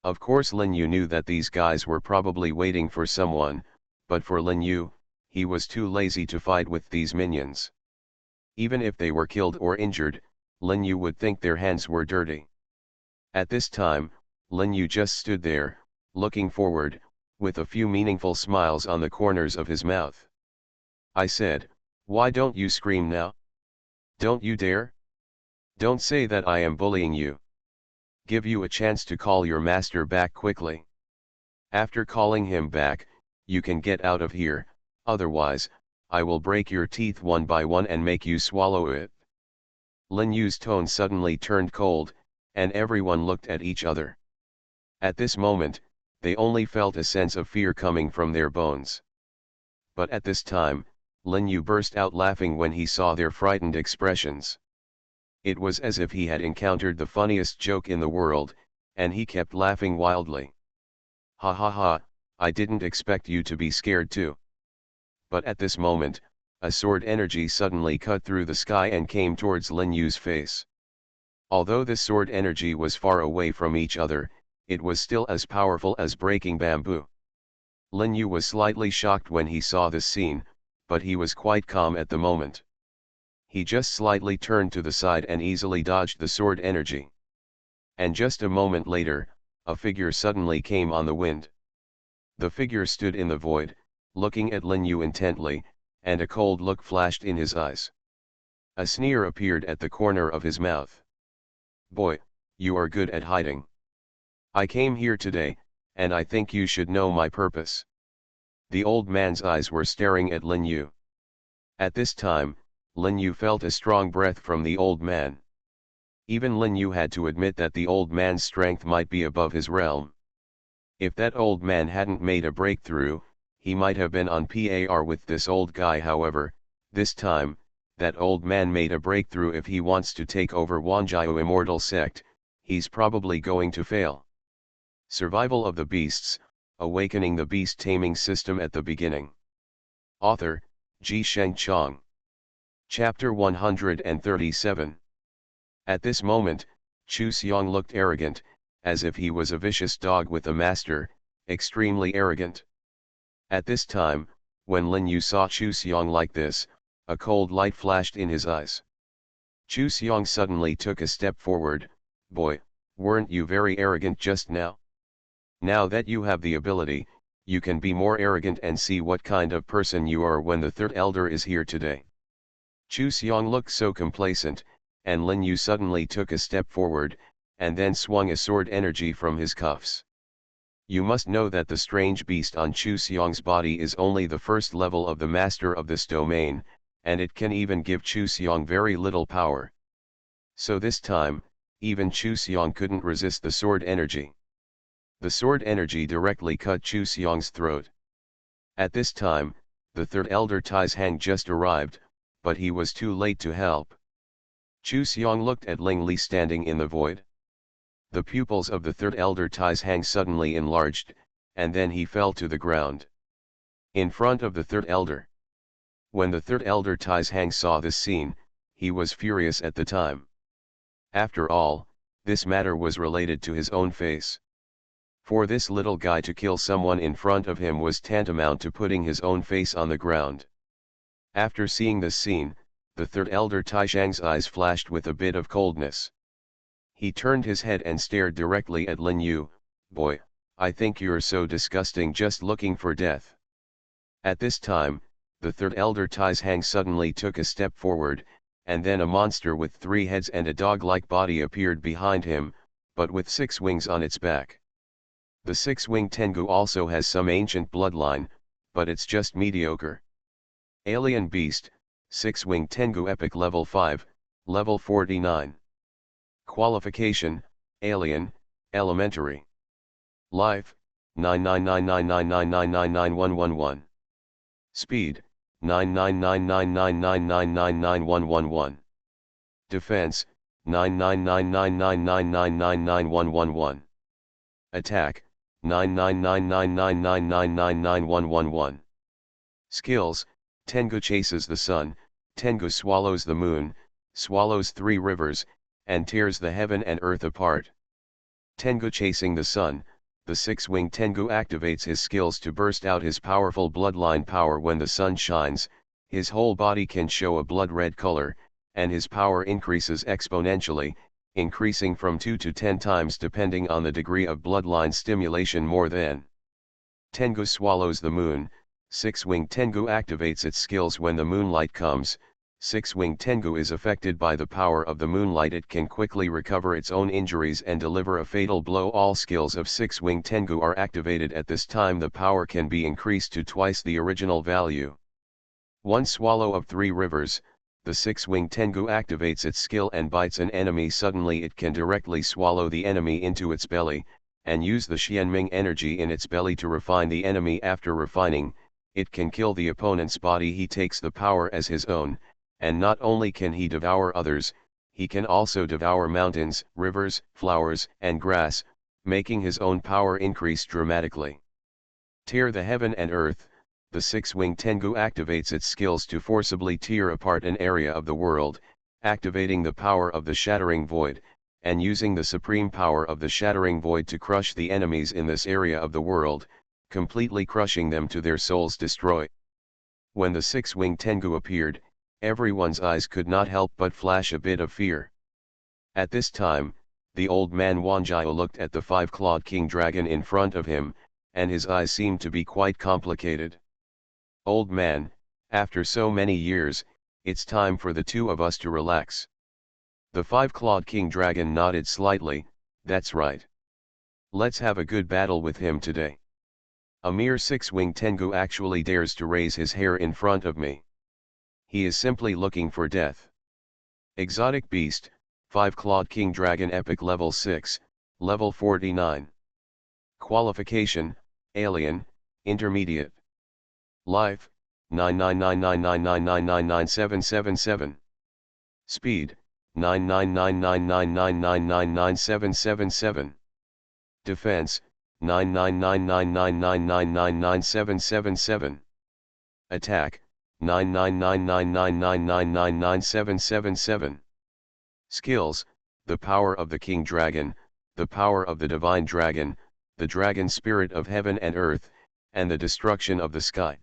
Of course Lin Yu knew that these guys were probably waiting for someone, but for Lin Yu, he was too lazy to fight with these minions. Even if they were killed or injured, Lin Yu would think their hands were dirty. At this time, Lin Yu just stood there, looking forward, with a few meaningful smiles on the corners of his mouth. "I said, why don't you scream now? Don't you dare? Don't say that I am bullying you. Give you a chance to call your master back quickly. After calling him back, you can get out of here, otherwise, I will break your teeth one by one and make you swallow it." Lin Yu's tone suddenly turned cold, and everyone looked at each other. At this moment, they only felt a sense of fear coming from their bones. But at this time, Lin Yu burst out laughing when he saw their frightened expressions. It was as if he had encountered the funniest joke in the world, and he kept laughing wildly. "Ha ha ha, I didn't expect you to be scared too." But at this moment, a sword energy suddenly cut through the sky and came towards Lin Yu's face. Although this sword energy was far away from each other, it was still as powerful as breaking bamboo. Lin Yu was slightly shocked when he saw this scene, but he was quite calm at the moment. He just slightly turned to the side and easily dodged the sword energy. And just a moment later, a figure suddenly came on the wind. The figure stood in the void, looking at Lin Yu intently, and a cold look flashed in his eyes. A sneer appeared at the corner of his mouth. "Boy, you are good at hiding. I came here today, and I think you should know my purpose." The old man's eyes were staring at Lin Yu. At this time, Lin Yu felt a strong breath from the old man. Even Lin Yu had to admit that the old man's strength might be above his realm. If that old man hadn't made a breakthrough, he might have been on par with this old guy. However, this time, that old man made a breakthrough. If he wants to take over Wanjiao Immortal Sect, he's probably going to fail. Survival of the Beasts, Awakening the Beast Taming System at the Beginning. Author, Ji Sheng Chong. Chapter 137. At this moment, Chu Xiong looked arrogant, as if he was a vicious dog with a master, extremely arrogant. At this time, when Lin Yu saw Chu Xiong like this, a cold light flashed in his eyes. Chu Xiong suddenly took a step forward. "Boy, weren't you very arrogant just now? Now that you have the ability, you can be more arrogant and see what kind of person you are when the third elder is here today." Chu Xiong looked so complacent, and Lin Yu suddenly took a step forward, and then swung a sword energy from his cuffs. You must know that the strange beast on Chu Xiong's body is only the first level of the master of this domain, and it can even give Chu Xiong very little power. So this time, even Chu Xiong couldn't resist the sword energy. The sword energy directly cut Chu Xiong's throat. At this time, the third elder Tai's Hang just arrived, but he was too late to help. Chu Xiong looked at Ling Li standing in the void. The pupils of the third elder Tai's Hang suddenly enlarged, and then he fell to the ground. In front of the third elder. When the third elder Tai's Hang saw this scene, he was furious at the time. After all, this matter was related to his own face. For this little guy to kill someone in front of him was tantamount to putting his own face on the ground. After seeing this scene, the third elder Taishang's eyes flashed with a bit of coldness. He turned his head and stared directly at Lin Yu. "Boy, I think you're so disgusting, just looking for death." At this time, the third elder Taizhang suddenly took a step forward, and then a monster with 3 heads and a dog-like body appeared behind him, but with 6 wings on its back. The 6-winged Tengu also has some ancient bloodline, but it's just mediocre. Alien Beast, 6-winged Tengu Epic Level 5, Level 49. Qualification, Alien, Elementary. Life, 9999999991111. Speed, 9999999991111. Defense, 9999999991111. Attack, 9999999991111. Skills, Tengu chases the sun, Tengu swallows the moon, swallows 3 rivers, and tears the heaven and earth apart. Tengu chasing the sun, the 6-winged Tengu activates his skills to burst out his powerful bloodline power. When the sun shines, his whole body can show a blood-red color, and his power increases exponentially, increasing from 2 to 10 times depending on the degree of bloodline stimulation. More than. Tengu swallows the moon, 6-winged Tengu activates its skills when the moonlight comes. 6-winged Tengu is affected by the power of the moonlight. It can quickly recover its own injuries and deliver a fatal blow. All skills of 6-winged Tengu are activated at this time. The power can be increased to twice the original value. One swallow of 3 rivers, the 6-winged Tengu activates its skill and bites an enemy. Suddenly it can directly swallow the enemy into its belly, and use the Xianming energy in its belly to refine the enemy. After refining, it can kill the opponent's body. He takes the power as his own, and not only can he devour others, he can also devour mountains, rivers, flowers, and grass, making his own power increase dramatically. Tear the heaven and earth, the 6-winged Tengu activates its skills to forcibly tear apart an area of the world, activating the power of the Shattering Void, and using the supreme power of the Shattering Void to crush the enemies in this area of the world, completely crushing them to their soul's destroy. When the 6-winged Tengu appeared, everyone's eyes could not help but flash a bit of fear. At this time, the old man Wanjiao looked at the 5-clawed king dragon in front of him, and his eyes seemed to be quite complicated. "Old man, after so many years, it's time for the 2 of us to relax." The 5-clawed king dragon nodded slightly. "That's right. Let's have a good battle with him today. A mere 6-winged Tengu actually dares to raise his hair in front of me. He is simply looking for death." Exotic Beast, 5-clawed king dragon Epic Level 6, Level 49. Qualification, Alien, Intermediate. Life, 9999999999777. Speed, 9999999999777. Defense, 9999999999777. Attack, 9999999999777. Skills, the power of the King Dragon, the power of the Divine Dragon, the Dragon Spirit of Heaven and Earth, and the destruction of the sky.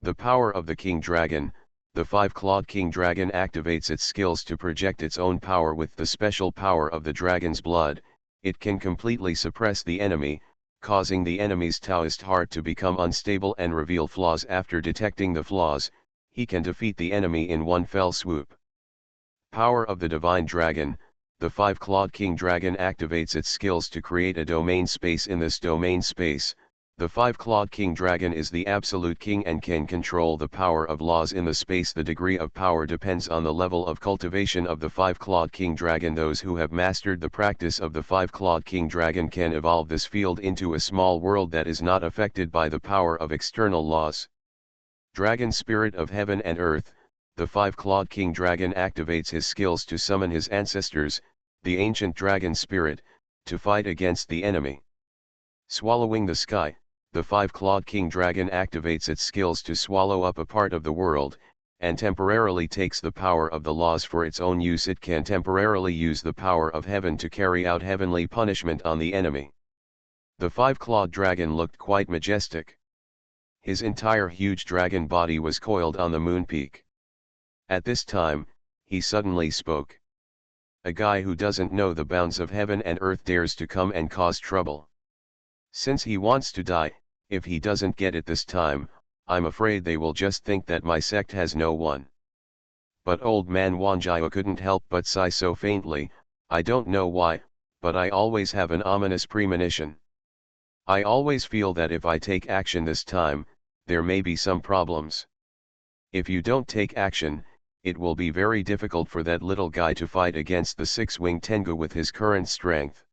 The power of the King Dragon, the 5-clawed King Dragon activates its skills to project its own power. With the special power of the dragon's blood, it can completely suppress the enemy, causing the enemy's Taoist heart to become unstable and reveal flaws. After detecting the flaws, he can defeat the enemy in one fell swoop. Power of the Divine Dragon, the 5-clawed King Dragon activates its skills to create a domain space. In this domain space, the 5-clawed King Dragon is the absolute king and can control the power of laws in the space. The degree of power depends on the level of cultivation of the 5-clawed King Dragon. Those who have mastered the practice of the 5-clawed King Dragon can evolve this field into a small world that is not affected by the power of external laws. Dragon Spirit of Heaven and Earth, the 5-clawed King Dragon activates his skills to summon his ancestors, the ancient Dragon Spirit, to fight against the enemy. Swallowing the Sky, the 5-clawed King Dragon activates its skills to swallow up a part of the world, and temporarily takes the power of the laws for its own use. It can temporarily use the power of heaven to carry out heavenly punishment on the enemy. The 5-clawed dragon looked quite majestic. His entire huge dragon body was coiled on the moon peak. At this time, he suddenly spoke. A guy who doesn't know the bounds of heaven and earth dares to come and cause trouble. Since he wants to die, if he doesn't get it this time, I'm afraid they will just think that my sect has no one. But old man Wanjiao couldn't help but sigh so faintly. I don't know why, but I always have an ominous premonition. I always feel that if I take action this time, there may be some problems. If you don't take action, it will be very difficult for that little guy to fight against the six-winged Tengu with his current strength.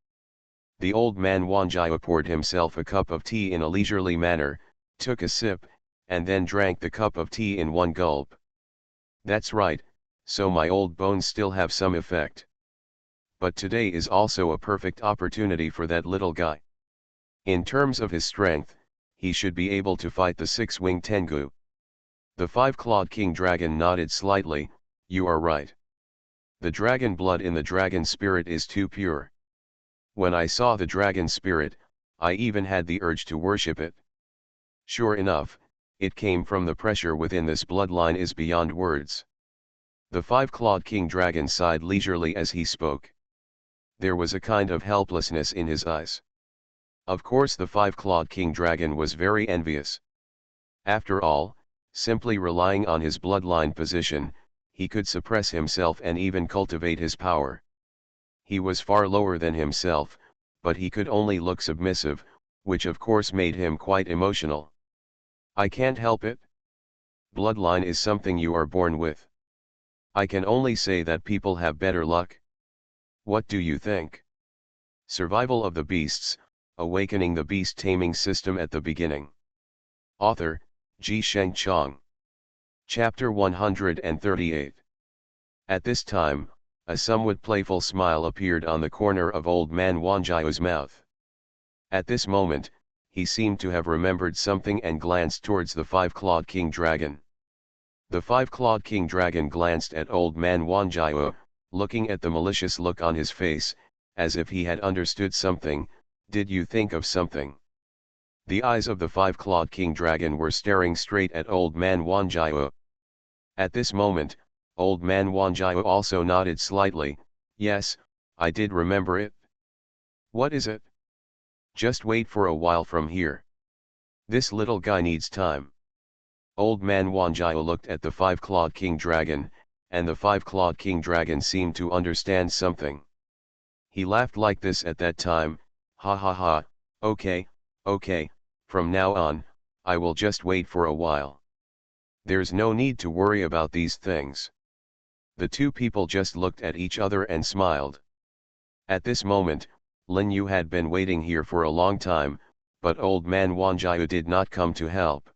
The old man Wanjiao poured himself a cup of tea in a leisurely manner, took a sip, and then drank the cup of tea in one gulp. That's right, so my old bones still have some effect. But today is also a perfect opportunity for that little guy. In terms of his strength, he should be able to fight the six-winged Tengu. The five-clawed king dragon nodded slightly. You are right. The dragon blood in the dragon spirit is too pure. When I saw the dragon spirit, I even had the urge to worship it. Sure enough, it came from the pressure within this bloodline is beyond words. The five-clawed king dragon sighed leisurely as he spoke. There was a kind of helplessness in his eyes. Of course the five-clawed king dragon was very envious. After all, simply relying on his bloodline position, he could suppress himself and even cultivate his power. He was far lower than himself, but he could only look submissive, which of course made him quite emotional. I can't help it. Bloodline is something you are born with. I can only say that people have better luck. What do you think? Survival of the Beasts, Awakening the Beast Taming System at the Beginning. Author, Ji Chang. Chapter 138. At this time, a somewhat playful smile appeared on the corner of old man Wanjiao's mouth. At this moment, he seemed to have remembered something and glanced towards the five-clawed king dragon. The five-clawed king dragon glanced at old man Wanjiao, looking at the malicious look on his face, as if he had understood something. Did you think of something? The eyes of the five-clawed king dragon were staring straight at old man Wanjiao. At this moment, old man Wanjiao also nodded slightly. Yes, I did remember it. What is it? Just wait for a while from here. This little guy needs time. Old man Wanjiao looked at the five-clawed king dragon, and the five-clawed king dragon seemed to understand something. He laughed like this at that time. Ha ha ha, okay, from now on, I will just wait for a while. There's no need to worry about these things. The two people just looked at each other and smiled. At this moment, Lin Yu had been waiting here for a long time, but old man Wanjiao did not come to help.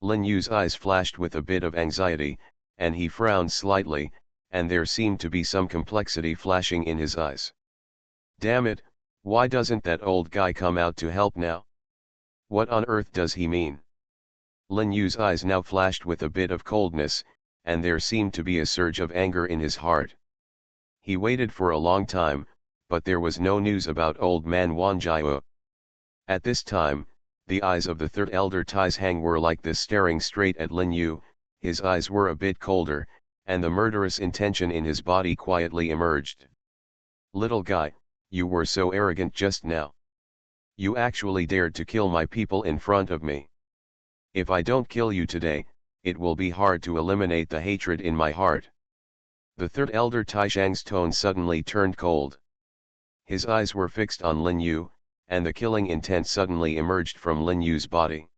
Lin Yu's eyes flashed with a bit of anxiety, and he frowned slightly, and there seemed to be some complexity flashing in his eyes. Damn it, why doesn't that old guy come out to help now? What on earth does he mean? Lin Yu's eyes now flashed with a bit of coldness, and there seemed to be a surge of anger in his heart. He waited for a long time, but there was no news about old man Wanjiao. At this time, the eyes of the third elder Taizhang were like this, staring straight at Lin Yu. His eyes were a bit colder, and the murderous intention in his body quietly emerged. Little guy, you were so arrogant just now. You actually dared to kill my people in front of me. If I don't kill you today, it will be hard to eliminate the hatred in my heart. The third elder Taizhang's tone suddenly turned cold. His eyes were fixed on Lin Yu, and the killing intent suddenly emerged from Lin Yu's body.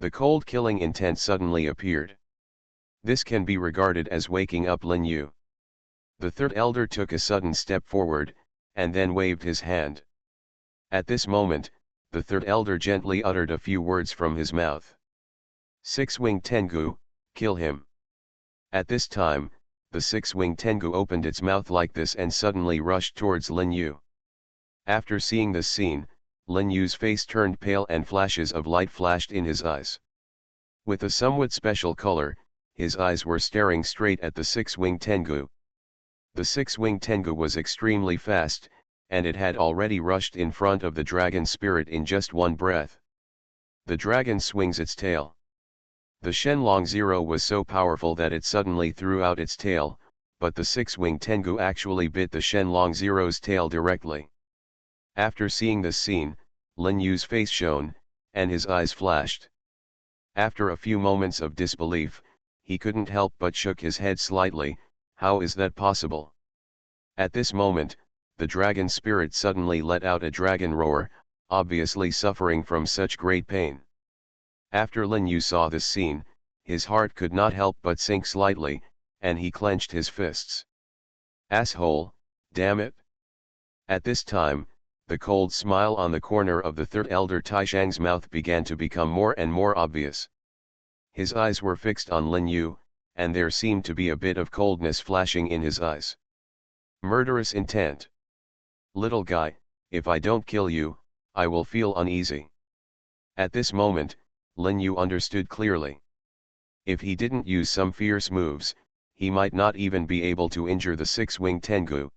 The cold killing intent suddenly appeared. This can be regarded as waking up Lin Yu. The third elder took a sudden step forward, and then waved his hand. At this moment, the third elder gently uttered a few words from his mouth. Six-winged Tengu, kill him. At this time, the six-winged Tengu opened its mouth like this and suddenly rushed towards Lin Yu. After seeing this scene, Lin Yu's face turned pale and flashes of light flashed in his eyes. With a somewhat special color, his eyes were staring straight at the six-winged Tengu. The six-winged Tengu was extremely fast, and it had already rushed in front of the dragon spirit in just one breath. The dragon swings its tail. The Shenlong Zero was so powerful that it suddenly threw out its tail, but the six-winged Tengu actually bit the Shenlong Zero's tail directly. After seeing this scene, Lin Yu's face shone, and his eyes flashed. After a few moments of disbelief, he couldn't help but shook his head slightly. How is that possible? At this moment, the dragon spirit suddenly let out a dragon roar, obviously suffering from such great pain. After Lin Yu saw this scene, his heart could not help but sink slightly, and he clenched his fists. Asshole, damn it! At this time, the cold smile on the corner of the third elder Taishang's mouth began to become more and more obvious. His eyes were fixed on Lin Yu, and there seemed to be a bit of coldness flashing in his eyes. Murderous intent. Little guy, if I don't kill you, I will feel uneasy. At this moment, Lin Yu understood clearly. If he didn't use some fierce moves, he might not even be able to injure the six-winged Tengu.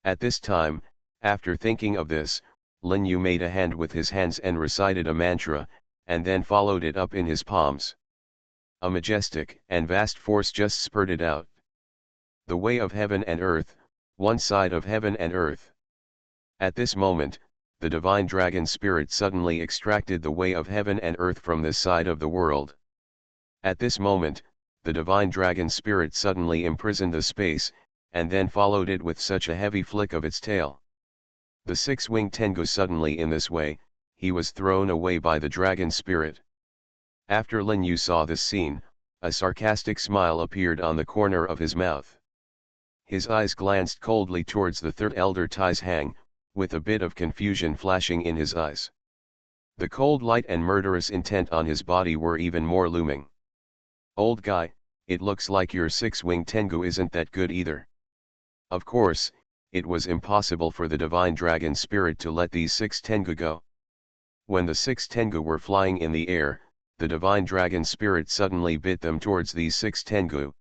At this time, after thinking of this, Lin Yu made a hand with his hands and recited a mantra, and then followed it up in his palms. A majestic and vast force just spurted out. The way of heaven and earth, one side of heaven and earth. At this moment, the divine dragon spirit suddenly extracted the way of heaven and earth from this side of the world. At this moment, the divine dragon spirit suddenly imprisoned the space, and then followed it with such a heavy flick of its tail. The six-winged Tengu suddenly in this way, he was thrown away by the dragon spirit. After Lin Yu saw this scene, a sarcastic smile appeared on the corner of his mouth. His eyes glanced coldly towards the third elder Taishang, with a bit of confusion flashing in his eyes. The cold light and murderous intent on his body were even more looming. Old guy, it looks like your six-winged Tengu isn't that good either. Of course, it was impossible for the divine dragon spirit to let these six Tengu go. When the six Tengu were flying in the air, the divine dragon spirit suddenly bit them towards these six Tengu.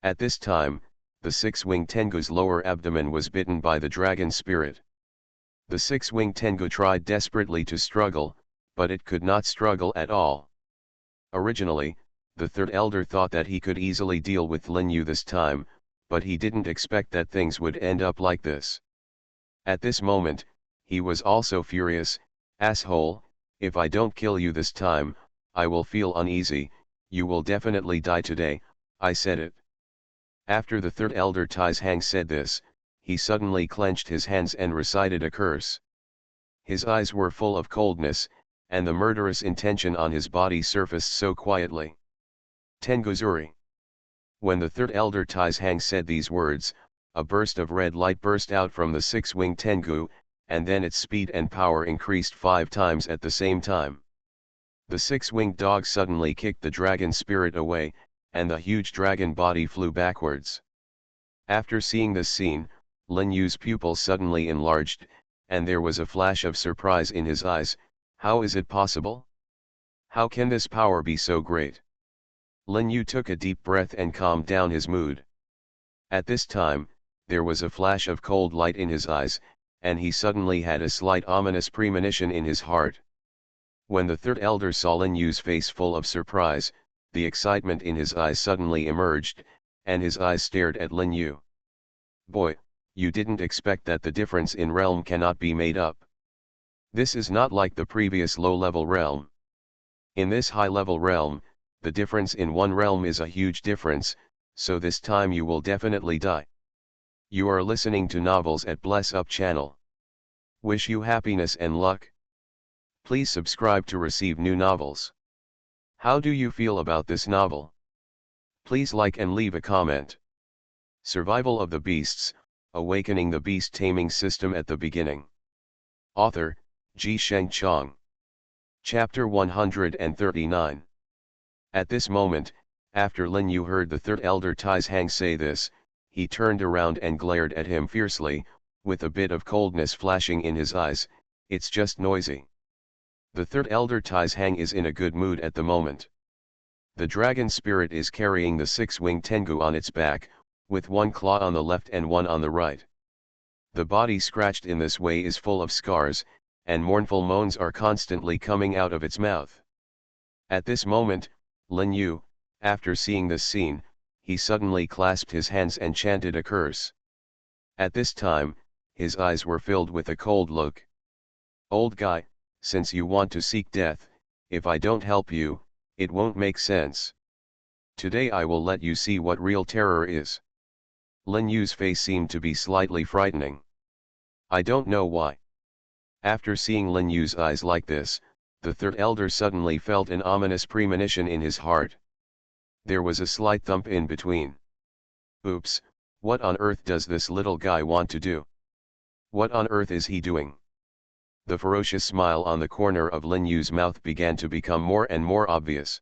At this time, the six-winged Tengu's lower abdomen was bitten by the dragon spirit. The six-winged Tengu tried desperately to struggle, but it could not struggle at all. Originally, the third elder thought that he could easily deal with Lin Yu this time, but he didn't expect that things would end up like this. At this moment, he was also furious. Asshole, if I don't kill you this time, I will feel uneasy. You will definitely die today, I said it. After the third elder Taishang said this, he suddenly clenched his hands and recited a curse. His eyes were full of coldness, and the murderous intention on his body surfaced so quietly. Tenguzuri. When the third elder Taishang said these words, a burst of red light burst out from the six-winged Tengu, and then its speed and power increased 5 times at the same time. The six-winged dog suddenly kicked the dragon spirit away, and the huge dragon body flew backwards. After seeing this scene, Lin Yu's pupils suddenly enlarged, and there was a flash of surprise in his eyes. How is it possible? How can this power be so great? Lin Yu took a deep breath and calmed down his mood. At this time, there was a flash of cold light in his eyes, and he suddenly had a slight ominous premonition in his heart. When the third elder saw Lin Yu's face full of surprise, the excitement in his eyes suddenly emerged, and his eyes stared at Lin Yu. Boy, you didn't expect that the difference in realm cannot be made up. This is not like the previous low-level realm. In this high-level realm, the difference in one realm is a huge difference, so this time you will definitely die. You are listening to novels at Bless Up channel. Wish you happiness and luck. Please subscribe to receive new novels. How do you feel about this novel? Please like and leave a comment. Survival of the Beasts, Awakening the Beast Taming System at the Beginning. Author, Ji Sheng Chong. Chapter 139. At this moment, after Lin Yu heard the third elder Taishang say this, he turned around and glared at him fiercely, with a bit of coldness flashing in his eyes. It's just noisy. The third elder Taishang is in a good mood at the moment. The dragon spirit is carrying the six-winged Tengu on its back, with one claw on the left and one on the right. The body scratched in this way is full of scars, and mournful moans are constantly coming out of its mouth. At this moment, Lin Yu, after seeing this scene, he suddenly clasped his hands and chanted a curse. At this time, his eyes were filled with a cold look. "Old guy, since you want to seek death, if I don't help you, it won't make sense. Today I will let you see what real terror is." Lin Yu's face seemed to be slightly frightening. I don't know why. After seeing Lin Yu's eyes like this, the third elder suddenly felt an ominous premonition in his heart. There was a slight thump in between. Oops, what on earth does this little guy want to do? What on earth is he doing? The ferocious smile on the corner of Lin Yu's mouth began to become more and more obvious.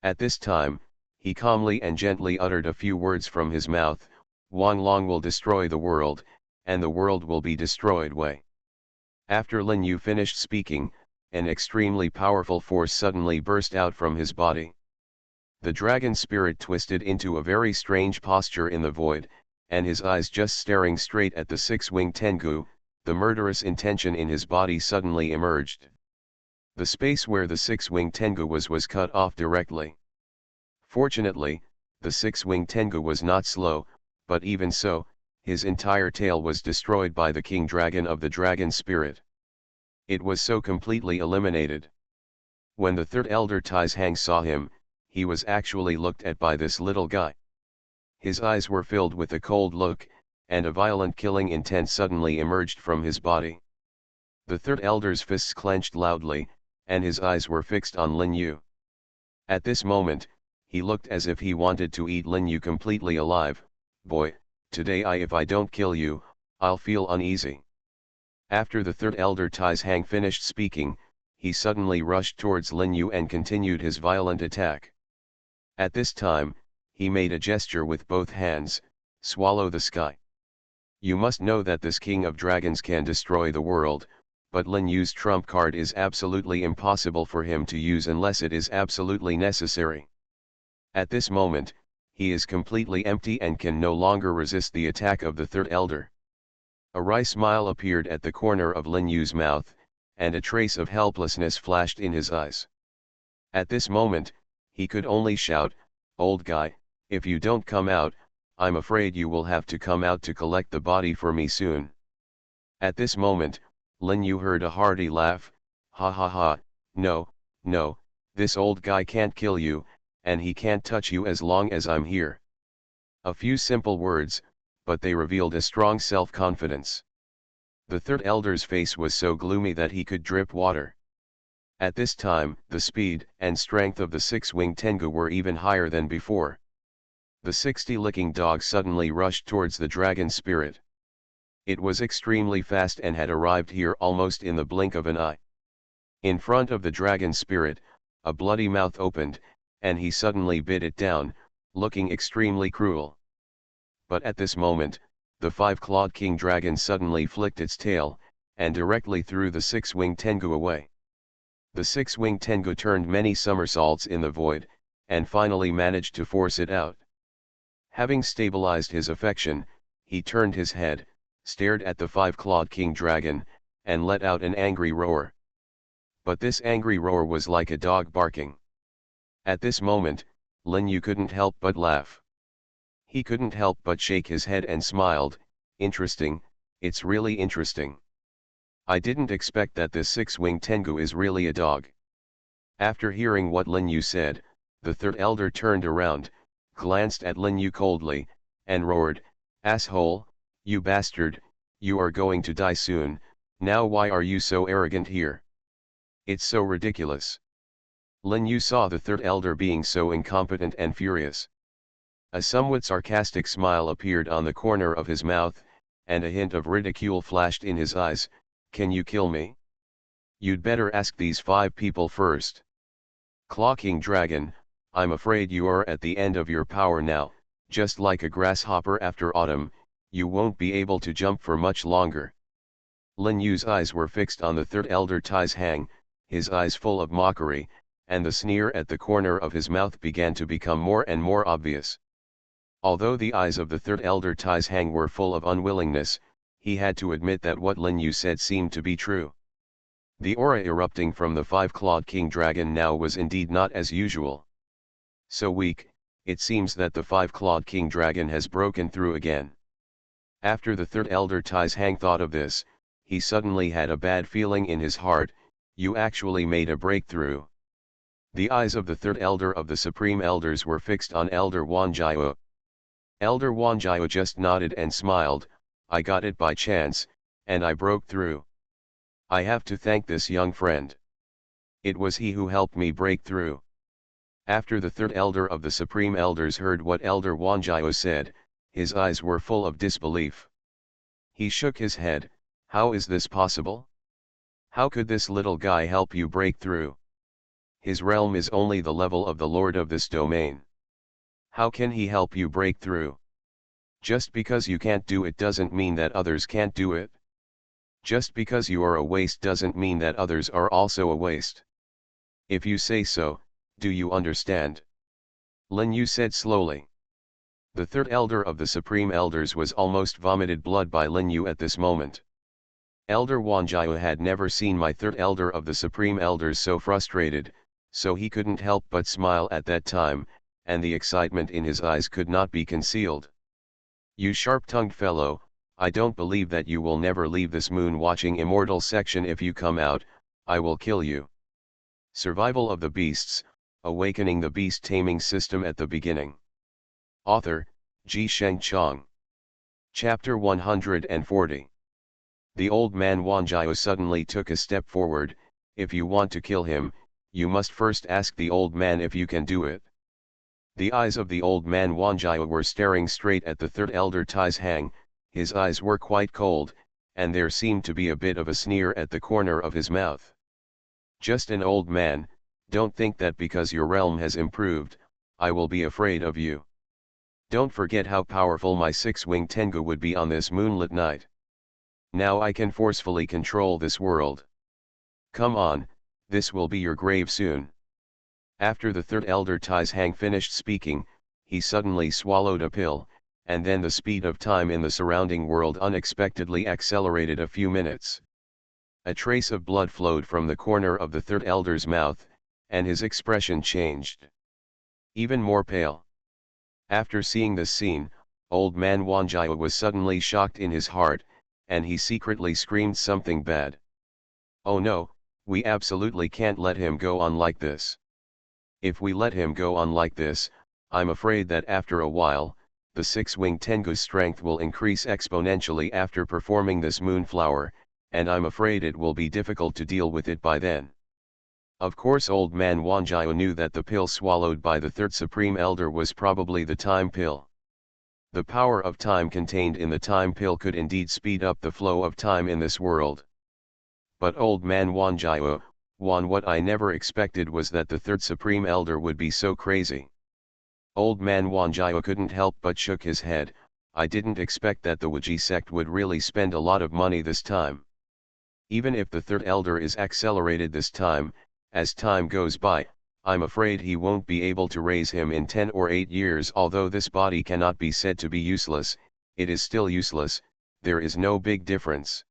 At this time, he calmly and gently uttered a few words from his mouth. "Wang Long will destroy the world, and the world will be destroyed." Wei. After Lin Yu finished speaking, an extremely powerful force suddenly burst out from his body. The dragon spirit twisted into a very strange posture in the void, and his eyes just staring straight at the six-winged Tengu, the murderous intention in his body suddenly emerged. The space where the six-winged Tengu was cut off directly. Fortunately, the six-winged Tengu was not slow, but even so, his entire tail was destroyed by the king dragon of the dragon spirit. It was so completely eliminated. When the third elder Taizhang saw him, he was actually looked at by this little guy. His eyes were filled with a cold look, and a violent killing intent suddenly emerged from his body. The third elder's fists clenched loudly, and his eyes were fixed on Lin Yu. At this moment, he looked as if he wanted to eat Lin Yu completely alive. "Boy, today if I don't kill you, I'll feel uneasy." After the third elder Taizhang finished speaking, he suddenly rushed towards Lin Yu and continued his violent attack. At this time, he made a gesture with both hands, "Swallow the sky." You must know that this king of dragons can destroy the world, but Lin Yu's trump card is absolutely impossible for him to use unless it is absolutely necessary. At this moment, he is completely empty and can no longer resist the attack of the third elder. A wry smile appeared at the corner of Lin Yu's mouth, and a trace of helplessness flashed in his eyes. At this moment, he could only shout, "Old guy, if you don't come out, I'm afraid you will have to come out to collect the body for me soon." At this moment, Lin Yu heard a hearty laugh. "Ha ha ha, no, no, this old guy can't kill you, and he can't touch you as long as I'm here." A few simple words, but they revealed a strong self-confidence. The third elder's face was so gloomy that he could drip water. At this time, the speed and strength of the six-winged Tengu were even higher than before. The 60-licking dog suddenly rushed towards the dragon spirit. It was extremely fast and had arrived here almost in the blink of an eye. In front of the dragon spirit, a bloody mouth opened, and he suddenly bit it down, looking extremely cruel. But at this moment, the five-clawed king dragon suddenly flicked its tail, and directly threw the six-winged Tengu away. The six-winged Tengu turned many somersaults in the void, and finally managed to force it out. Having stabilized his affection, he turned his head, stared at the five-clawed king dragon, and let out an angry roar. But this angry roar was like a dog barking. At this moment, Lin Yu couldn't help but laugh. He couldn't help but shake his head and smiled. "Interesting, it's really interesting. I didn't expect that this six-winged Tengu is really a dog." After hearing what Lin Yu said, the third elder turned around, glanced at Lin Yu coldly, and roared, "Asshole, you bastard, you are going to die soon. Now why are you so arrogant here? It's so ridiculous." Lin Yu saw the third elder being so incompetent and furious. A somewhat sarcastic smile appeared on the corner of his mouth, and a hint of ridicule flashed in his eyes. "Can you kill me? You'd better ask these 5 people first. Claw King Dragon, I'm afraid you are at the end of your power now. Just like a grasshopper after autumn, you won't be able to jump for much longer." Lin Yu's eyes were fixed on the third elder Taizhang, his eyes full of mockery, and the sneer at the corner of his mouth began to become more and more obvious. Although the eyes of the third elder Taizhang were full of unwillingness, he had to admit that what Lin Yu said seemed to be true. The aura erupting from the five-clawed king dragon now was indeed not as usual. So weak, it seems that the five-clawed king dragon has broken through again. After the third elder Tais Hang thought of this, he suddenly had a bad feeling in his heart. You actually made a breakthrough. The eyes of the third elder of the supreme elders were fixed on Elder Wanjiao. Elder Wanjiao just nodded and smiled. I got it by chance, and I broke through. I have to thank this young friend. It was he who helped me break through. After the third elder of the supreme elders heard what Elder Wanjiao said, his eyes were full of disbelief. He shook his head. How is this possible? How could this little guy help you break through? His realm is only the level of the lord of this domain. How can he help you break through? Just because you can't do it doesn't mean that others can't do it. Just because you are a waste doesn't mean that others are also a waste. If you say so, do you understand? Lin Yu said slowly. The third elder of the supreme elders was almost vomited blood by Lin Yu at this moment. Elder Wanjiao had never seen my third elder of the supreme elders so frustrated, so he couldn't help but smile at that time, and the excitement in his eyes could not be concealed. You sharp-tongued fellow, I don't believe that you will never leave this moon-watching immortal section. If you come out, I will kill you. Survival of the Beasts, Awakening the Beast Taming System at the Beginning. Author, Ji Sheng Chong. Chapter 140. The old man Wanjiao suddenly took a step forward. If you want to kill him, you must first ask the old man if you can do it. The eyes of the old man Wanjiao were staring straight at the third elder Tais Hang. His eyes were quite cold, and there seemed to be a bit of a sneer at the corner of his mouth. Just an old man, don't think that because your realm has improved, I will be afraid of you. Don't forget how powerful my six-winged Tengu would be on this moonlit night. Now I can forcefully control this world. Come on, this will be your grave soon. After the third elder Tais Hang finished speaking, he suddenly swallowed a pill, and then the speed of time in the surrounding world unexpectedly accelerated a few minutes. A trace of blood flowed from the corner of the third elder's mouth, and his expression changed. Even more pale. After seeing this scene, old man Wanjiao was suddenly shocked in his heart, and he secretly screamed something bad. Oh no, we absolutely can't let him go on like this. If we let him go on like this, I'm afraid that after a while, the six-winged Tengu's strength will increase exponentially after performing this moonflower, and I'm afraid it will be difficult to deal with it by then. Of course old man Wanjiao knew that the pill swallowed by the third supreme elder was probably the time pill. The power of time contained in the time pill could indeed speed up the flow of time in this world. But old man Wanjiao, what I never expected was that the third supreme elder would be so crazy. Old man Wanjiao couldn't help but shook his head. I didn't expect that the Waji sect would really spend a lot of money this time. Even if the third elder is accelerated this time, as time goes by, I'm afraid he won't be able to raise him in 10 or 8 years. Although this body cannot be said to be useless, it is still useless. There is no big difference.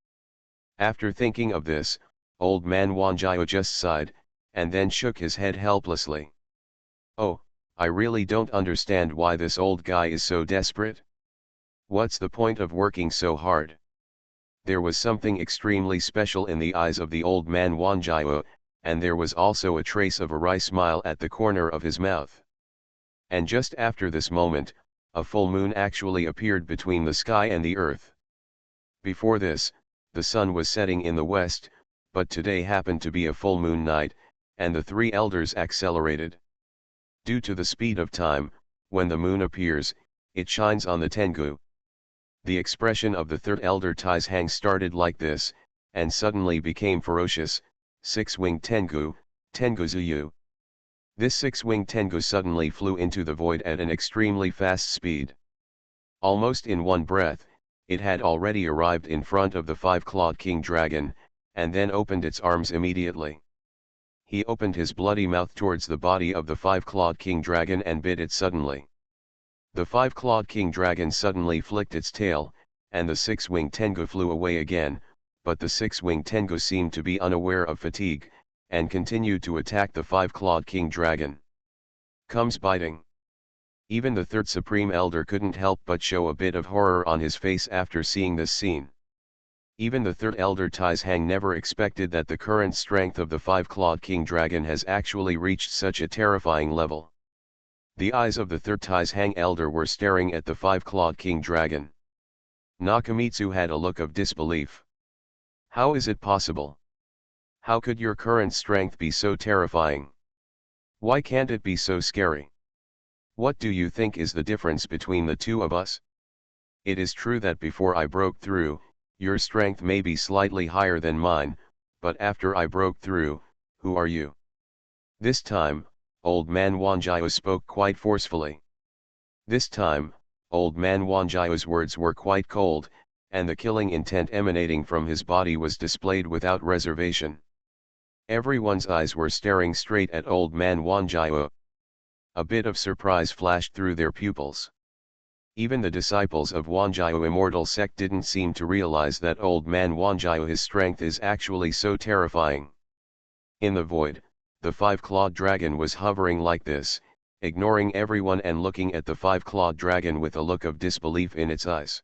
After thinking of this, old man Wanjiao just sighed, and then shook his head helplessly. Oh, I really don't understand why this old guy is so desperate. What's the point of working so hard? There was something extremely special in the eyes of the old man Wanjiao, and there was also a trace of a wry smile at the corner of his mouth. And just after this moment, a full moon actually appeared between the sky and the earth. Before this, the sun was setting in the west, but today happened to be a full moon night, and the three elders accelerated. Due to the speed of time, when the moon appears, it shines on the Tengu. The expression of the third elder Tais Hang started like this, and suddenly became ferocious. Six-winged Tengu, Tengu Zuyu. This six-winged Tengu suddenly flew into the void at an extremely fast speed. Almost in one breath, it had already arrived in front of the five-clawed king dragon, and then opened its arms immediately. He opened his bloody mouth towards the body of the five-clawed king dragon and bit it suddenly. The five-clawed king dragon suddenly flicked its tail, and the six-winged Tengu flew away again, but the six-winged Tengu seemed to be unaware of fatigue, and continued to attack the five-clawed king dragon. Comes biting. Even the third Supreme Elder couldn't help but show a bit of horror on his face after seeing this scene. Even the third Elder Taizhang never expected that the current strength of the five-clawed King Dragon has actually reached such a terrifying level. The eyes of the third Taizhang Elder were staring at the five-clawed King Dragon. Nakamitsu had a look of disbelief. How is it possible? How could your current strength be so terrifying? Why can't it be so scary? What do you think is the difference between the two of us? It is true that before I broke through, your strength may be slightly higher than mine, but after I broke through, who are you? This time, Old Man Wanjiao spoke quite forcefully. This time, Old Man Wanjiao's words were quite cold, and the killing intent emanating from his body was displayed without reservation. Everyone's eyes were staring straight at Old Man Wanjiao. A bit of surprise flashed through their pupils. Even the disciples of Wanjiao Immortal Sect didn't seem to realize that Old Man Wanjiao's strength is actually so terrifying. In the void, the five-clawed dragon was hovering like this, ignoring everyone and looking at the five-clawed dragon with a look of disbelief in its eyes.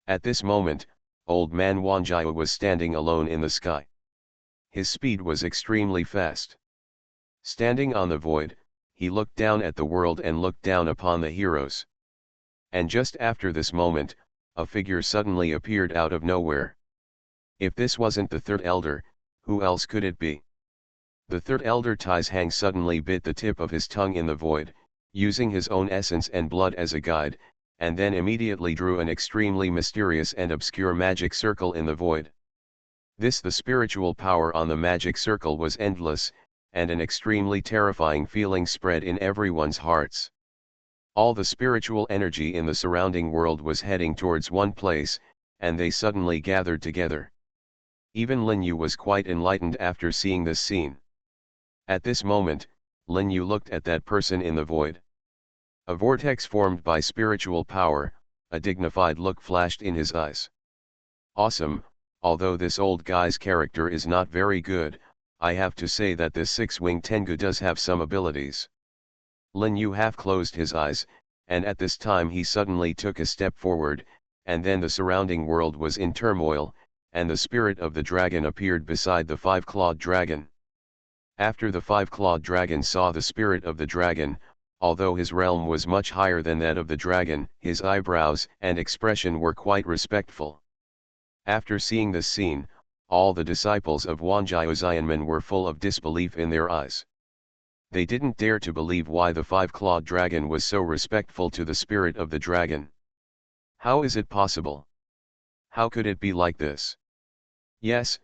At this moment, Old Man Wanjiao was standing alone in the sky. His speed was extremely fast. Standing on the void, he looked down at the world and looked down upon the heroes. And just after this moment, a figure suddenly appeared out of nowhere. If this wasn't the third elder, who else could it be? The third elder Taizhang suddenly bit the tip of his tongue in the void, using his own essence and blood as a guide, and then immediately drew an extremely mysterious and obscure magic circle in the void. The spiritual power on the magic circle was endless, and an extremely terrifying feeling spread in everyone's hearts. All the spiritual energy in the surrounding world was heading towards one place, and they suddenly gathered together. Even Lin Yu was quite enlightened after seeing this scene. At this moment, Lin Yu looked at that person in the void. A vortex formed by spiritual power, a dignified look flashed in his eyes. Awesome, although this old guy's character is not very good, I have to say that this six-winged Tengu does have some abilities. Lin Yu half closed his eyes, and at this time he suddenly took a step forward, and then the surrounding world was in turmoil, and the spirit of the dragon appeared beside the five-clawed dragon. After the five-clawed dragon saw the spirit of the dragon, although his realm was much higher than that of the dragon, his eyebrows and expression were quite respectful. After seeing this scene, all the disciples of Wanjiao Xianmen were full of disbelief in their eyes. They didn't dare to believe why the five-clawed dragon was so respectful to the spirit of the dragon. How is it possible? How could it be like this? Yes,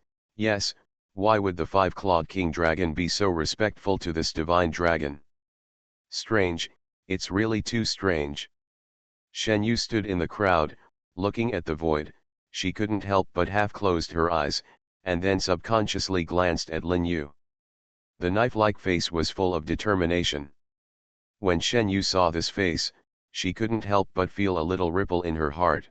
why would the five-clawed king dragon be so respectful to this divine dragon? Strange, it's really too strange. Shen Yu stood in the crowd, looking at the void. She couldn't help but half closed her eyes, and then subconsciously glanced at Lin Yu. The knife-like face was full of determination. When Shen Yu saw this face, she couldn't help but feel a little ripple in her heart.